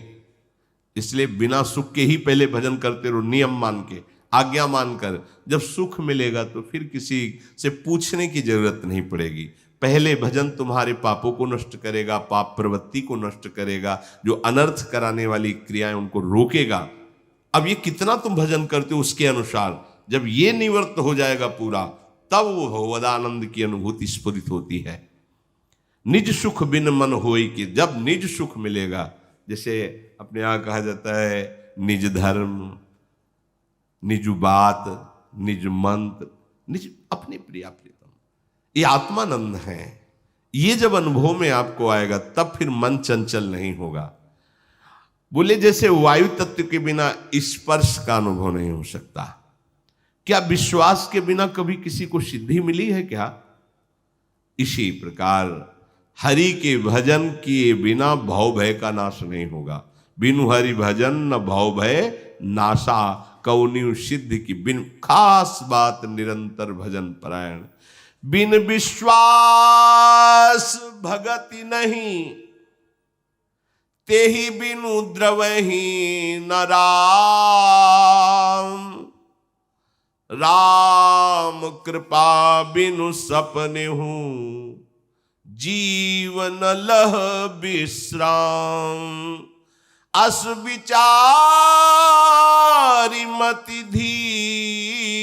इसलिए बिना सुख के ही पहले भजन करते रहो, नियम मान के। आज्ञा मानकर। जब सुख मिलेगा तो फिर किसी से पूछने की जरूरत नहीं पड़ेगी। पहले भजन तुम्हारे पापों को नष्ट करेगा, पाप प्रवृत्ति को नष्ट करेगा, जो अनर्थ कराने वाली क्रियाएं उनको रोकेगा। अब ये कितना तुम भजन करते हो उसके अनुसार, जब ये निवृत्त हो जाएगा पूरा, तब वो भगवदानंद की अनुभूति स्फुरित होती है। निज सुख बिन मन होई कि, जब निज सुख मिलेगा, जैसे अपने यहाँ कहा जाता है निज धर्म, निज बात, निज मंत्र, निज अपने प्रिया प्रीतम, ये आत्मानंद है। ये जब अनुभव में आपको आएगा तब फिर मन चंचल नहीं होगा। बोले जैसे वायु तत्व के बिना स्पर्श का अनुभव नहीं हो सकता, क्या विश्वास के बिना कभी किसी को सिद्धि मिली है क्या? इसी प्रकार हरि के भजन किए बिना भव भय का नाश नहीं होगा। बिनु हरि भजन न भव भय नाशा, कौनिउ सिद्ध की बिन खास बात निरंतर भजन परायण। बिन विश्वास भगति नहीं, तेहि बिनु द्रवहि न राम। राम कृपा बिनु सपने हूं, जीवन लह विश्राम। अस विचारी मति धीर,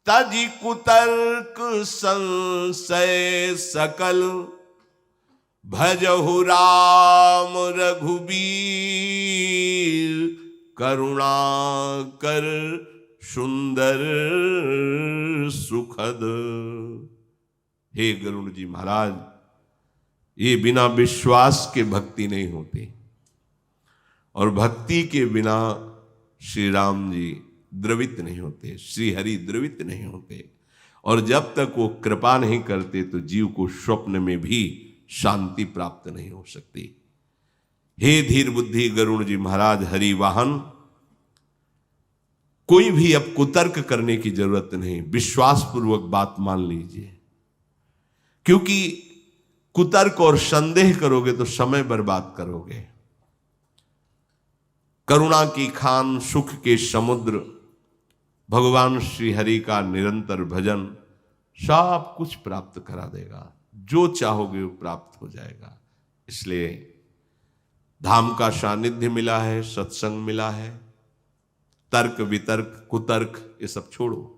तजि कुतर्क संशय सकल। भजहु राम रघुबीर, करुणा कर सुंदर सुखद। हे गरुड़ जी महाराज, ये बिना विश्वास के भक्ति नहीं होती, और भक्ति के बिना श्री राम जी द्रवित नहीं होते, श्री हरि द्रवित नहीं होते। और जब तक वो कृपा नहीं करते तो जीव को स्वप्न में भी शांति प्राप्त नहीं हो सकती। हे धीर बुद्धि गरुड़ जी महाराज, हरि वाहन, कोई भी अब कुतर्क करने की जरूरत नहीं, विश्वास पूर्वक बात मान लीजिए। क्योंकि कुतर्क और संदेह करोगे तो समय बर्बाद करोगे। करुणा की खान, सुख के समुद्र, भगवान श्री हरि का निरंतर भजन सब कुछ प्राप्त करा देगा। जो चाहोगे वो प्राप्त हो जाएगा। इसलिए धाम का सानिध्य मिला है, सत्संग मिला है, तर्क वितर्क कुतर्क ये सब छोड़ो।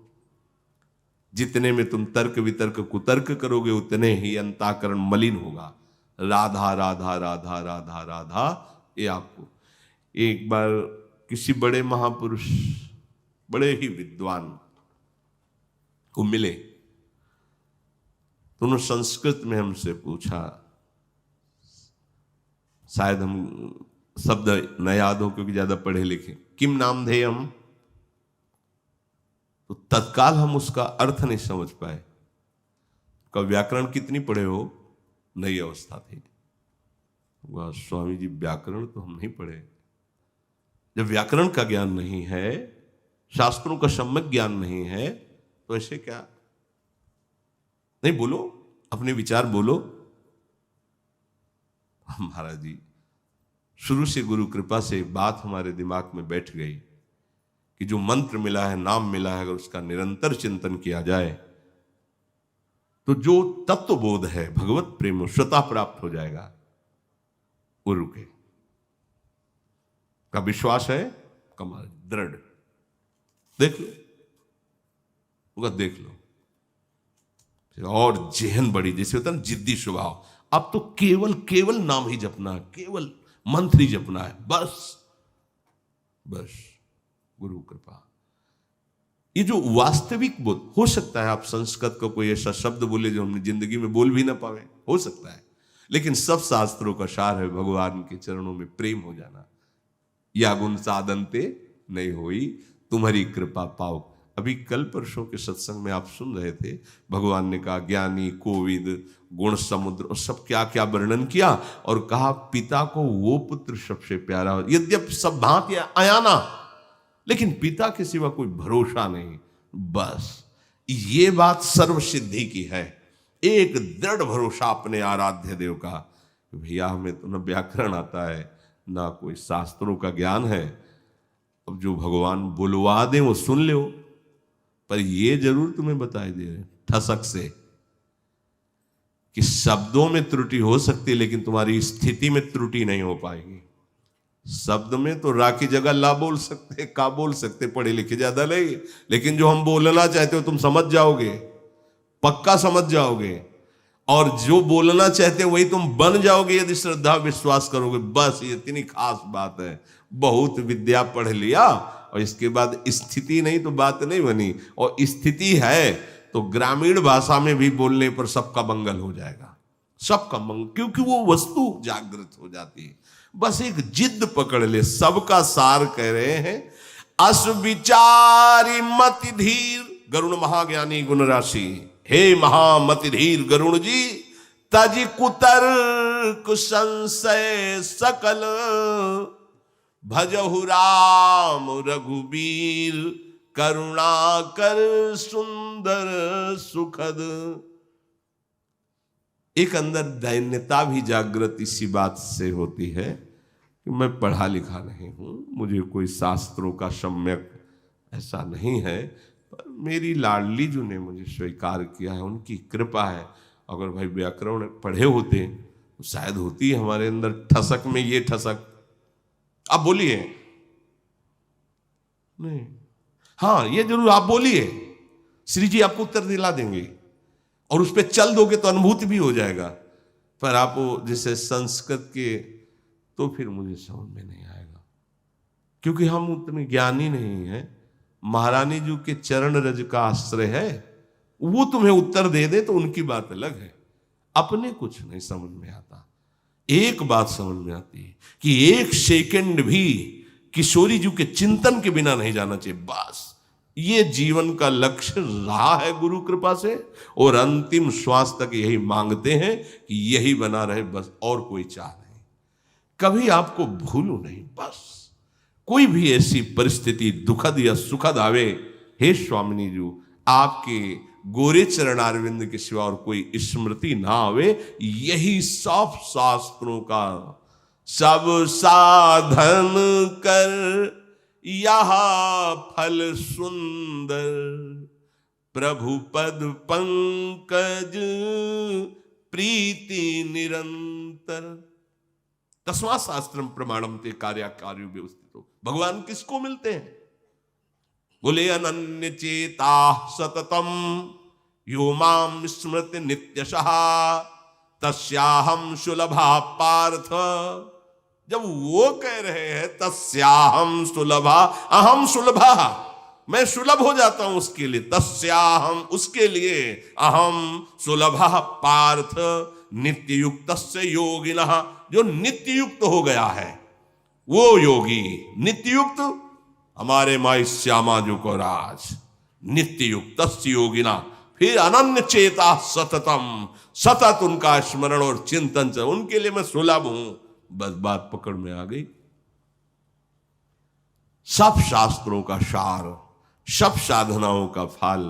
जितने में तुम तर्क वितर्क कुतर्क करोगे उतने ही अंताकरण मलिन होगा। राधा राधा राधा राधा राधा, ये आपको। एक बार किसी बड़े महापुरुष, बड़े ही विद्वान को मिले, तो उन्होंने संस्कृत में हमसे पूछा, शायद हम शब्द न याद हो क्योंकि ज्यादा पढ़े लिखे, किम नाम धेयम, तो तत्काल हम उसका अर्थ नहीं समझ पाए। का व्याकरण कितनी पढ़े हो? नई अवस्था थी। वह स्वामी जी व्याकरण तो हम नहीं पढ़े। जब व्याकरण का ज्ञान नहीं है, शास्त्रों का सम्यक ज्ञान नहीं है, तो ऐसे क्या? नहीं, बोलो, अपने विचार बोलो। महाराज जी, शुरू से गुरु कृपा से एक बात हमारे दिमाग में बैठ गई कि जो मंत्र मिला है, नाम मिला है, अगर उसका निरंतर चिंतन किया जाए तो जो तत्वबोध है, भगवत प्रेम स्वतः प्राप्त हो जाएगा। वो रुके का विश्वास है, कमाल दृढ़। देख लो, देख लो। और जेहन बड़ी, जैसे होता है ना जिद्दी स्वभाव, अब तो केवल नाम ही जपना है, केवल मंत्र ही जपना है, बस गुरु कृपा। ये जो वास्तविक बोध, हो सकता है आप संस्कृत का कोई ऐसा शब्द बोले जो हमने जिंदगी में बोल भी ना पावे, हो सकता है, लेकिन सब शास्त्रों का सार है भगवान के चरणों में प्रेम हो जाना। या गुण साधनते नहीं होई, तुम्हारी कृपा पाओ। अभी कल परसों के सत्संग में आप सुन रहे थे, भगवान ने कहा ज्ञानी कोविद गुण समुद्र, और सब क्या क्या वर्णन किया, और कहा पिता को वो पुत्र सबसे प्यारा हो। यद्यपि सब भांति अयाना, लेकिन पिता के सिवा कोई भरोसा नहीं। बस ये बात सर्व सिद्धि की है, एक दृढ़ भरोसा अपने आराध्य देव का। भैया हमें तो न व्याकरण आता है, ना कोई शास्त्रों का ज्ञान है, अब जो भगवान बुलवा दे वो सुन लो, पर ये जरूर तुम्हें बताई दे रहे ठसक से कि शब्दों में त्रुटि हो सकती है, लेकिन तुम्हारी स्थिति में त्रुटि नहीं हो पाएगी। शब्द में तो रा की जगह ला बोल सकते, का बोल सकते, पढ़े लिखे ज्यादा नहीं, लेकिन जो हम बोलना चाहते हो तुम समझ जाओगे, पक्का समझ जाओगे, और जो बोलना चाहते हो वही तुम बन जाओगे यदि श्रद्धा विश्वास करोगे। बस ये इतनी खास बात है। बहुत विद्या पढ़ लिया और इसके बाद स्थिति नहीं तो बात नहीं बनी, और स्थिति है तो ग्रामीण भाषा में भी बोलने पर सबका मंगल हो जाएगा, सबका मंगल, क्योंकि वो वस्तु जागृत हो जाती है। बस एक जिद पकड़ ले। सबका सार कह रहे हैं, अस विचारी मति धीर, गरुण महाज्ञानी गुण राशि, हे महामति धीर गरुण जी, तज कुतर्क संशय सकल, भजहु राम रघुबीर, करुणा कर सुंदर सुखद। एक अंदर दैन्यता भी जागृत इसी बात से होती है कि मैं पढ़ा लिखा नहीं हूं, मुझे कोई शास्त्रों का सम्यक ऐसा नहीं है, पर मेरी लाडली जो ने मुझे स्वीकार किया है उनकी कृपा है। अगर भाई व्याकरण पढ़े होते तो शायद होती है हमारे अंदर ठसक में ये ठसक। आप बोलिए नहीं, हाँ ये जरूर आप बोलिए, श्री जी आपको उत्तर दिला देंगे और उस पर चल दोगे तो अनुभूति भी हो जाएगा। पर आप जैसे संस्कृत के तो फिर मुझे समझ में नहीं आएगा, क्योंकि हम उतने ज्ञानी नहीं हैं। महारानी जी के चरण रज का आश्रय है, वो तुम्हें उत्तर दे दे तो उनकी बात अलग है, अपने कुछ नहीं समझ में आता। एक बात समझ में आती है कि एक सेकंड भी किशोरी जी के चिंतन के बिना नहीं जाना चाहिए। बस ये जीवन का लक्ष्य रहा है गुरु कृपा से, और अंतिम श्वास तक यही मांगते हैं कि यही बना रहे, बस और कोई चाह नहीं। कभी आपको भूलू नहीं, बस कोई भी ऐसी परिस्थिति दुखद या सुखद आवे, हे स्वामिनी जी आपके गोरे चरणारविंद के सिवा और कोई स्मृति ना आवे, यही सब शास्त्रों का सब साधन कर, यहा फल सुंदर, प्रभु पद पंकज प्रीति निरंतर। तस्मा शास्त्रम प्रमाणम ते कार्याकार्यो व्यवस्थितो। भगवान किसको मिलते हैं? बोले अनन्य चेता सततम यो माम स्मृति नित्यशः, तस्याहम सुलभा पार्थ। जब वो कह रहे हैं तस्याहम सुलभा, अहम सुलभा, मैं सुलभ हो जाता हूं उसके लिए, तस्याहम उसके लिए, अहम सुलभा पार्थ नित्य युक्त से योगिनः, जो नित्य युक्त हो गया है वो योगी। नित्य युक्त हमारे माई श्यामा जी को राज, नित्य युक्त योगिना। फिर अनन्य चेता सततम, सतत उनका स्मरण और चिंतन से, उनके लिए मैं सुलभ हूं। बस बात पकड़ में आ गई। सब शास्त्रों का सार, सब साधनाओं का फल,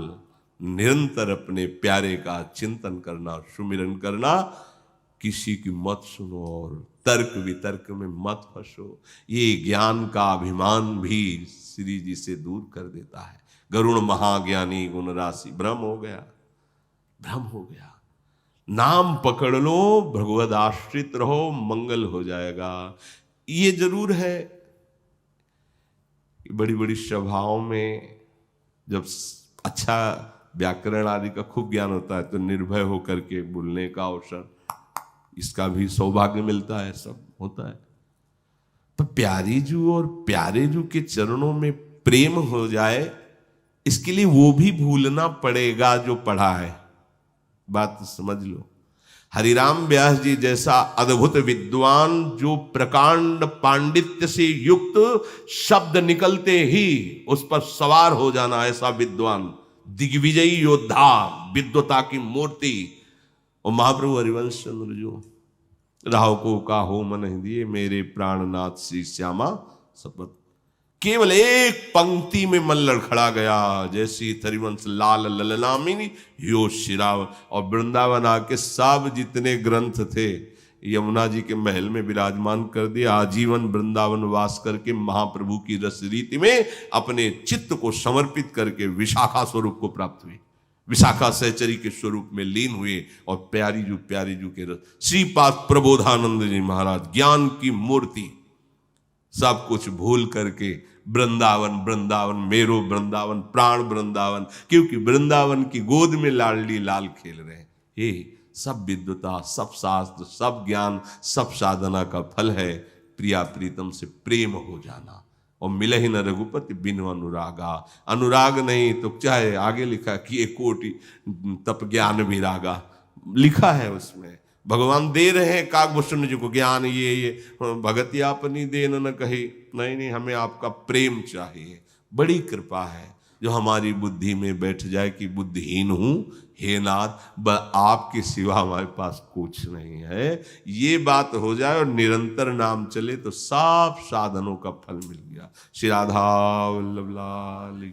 निरंतर अपने प्यारे का चिंतन करना, सुमिरन करना। किसी की मत सुनो और तर्क वितर्क में मत फंसो। ये ज्ञान का अभिमान भी श्री जी से दूर कर देता है। गरुण महाज्ञानी गुण राशि, भ्रम हो गया, भ्रम हो गया। नाम पकड़ लो, भगवद आश्रित रहो, मंगल हो जाएगा। ये जरूर है बड़ी बड़ी सभाओं में जब अच्छा व्याकरण आदि का खूब ज्ञान होता है तो निर्भय होकर के बोलने का अवसर, इसका भी सौभाग्य मिलता है, सब होता है। तो प्यारी जू और प्यारे जू के चरणों में प्रेम हो जाए, इसके लिए वो भी भूलना पड़ेगा जो पढ़ा है। बात समझ लो। हरिराम व्यास जी जैसा अद्भुत विद्वान, जो प्रकांड पांडित्य से युक्त शब्द निकलते ही उस पर सवार हो जाना, ऐसा विद्वान, दिग्विजयी योद्धा, विद्वता की मूर्ति। और महाप्रभु हरिवंश चंद्र जो राहो को का हो मन दिए, मेरे प्राणनाथ श्री श्यामा सपत। केवल एक पंक्ति में मन लड़खड़ा गया, जैसी हरिवंश लाल ललनामिनी यो शिराव। और वृंदावन आके सब जितने ग्रंथ थे यमुना जी के महल में विराजमान कर दिया। आजीवन वृंदावन वास करके महाप्रभु की रस रीति में अपने चित्त को समर्पित करके विशाखा स्वरूप को प्राप्त हुई, विशाखा सहचरी के स्वरूप में लीन हुए और प्यारी जू के रस। श्रीपाद प्रबोधानंद जी महाराज ज्ञान की मूर्ति, सब कुछ भूल करके वृंदावन वृंदावन मेरो वृंदावन प्राण वृंदावन, क्योंकि वृंदावन की गोद में लाडली लाल खेल रहे हैं। ये सब विद्वता, सब शास्त्र, सब ज्ञान, सब साधना का फल है प्रिया प्रीतम से प्रेम हो जाना। और मिले ही न रघुपति बिनु अनुरागा, अनुराग नहीं तो चाहे आगे लिखा कि एक कोटि तप ज्ञान विरागा, लिखा है उसमें। भगवान दे रहे हैं काकभूषण जी को ज्ञान, ये भगति आपनी देन न कही, नहीं, हमें आपका प्रेम चाहिए। बड़ी कृपा है जो हमारी बुद्धि में बैठ जाए कि बुद्धिहीन हूं, हे नाथ आपके सिवा हमारे पास कुछ नहीं है। ये बात हो जाए और निरंतर नाम चले तो सब साधनों का फल मिल गया। श्री राधा वल्लभ लाल।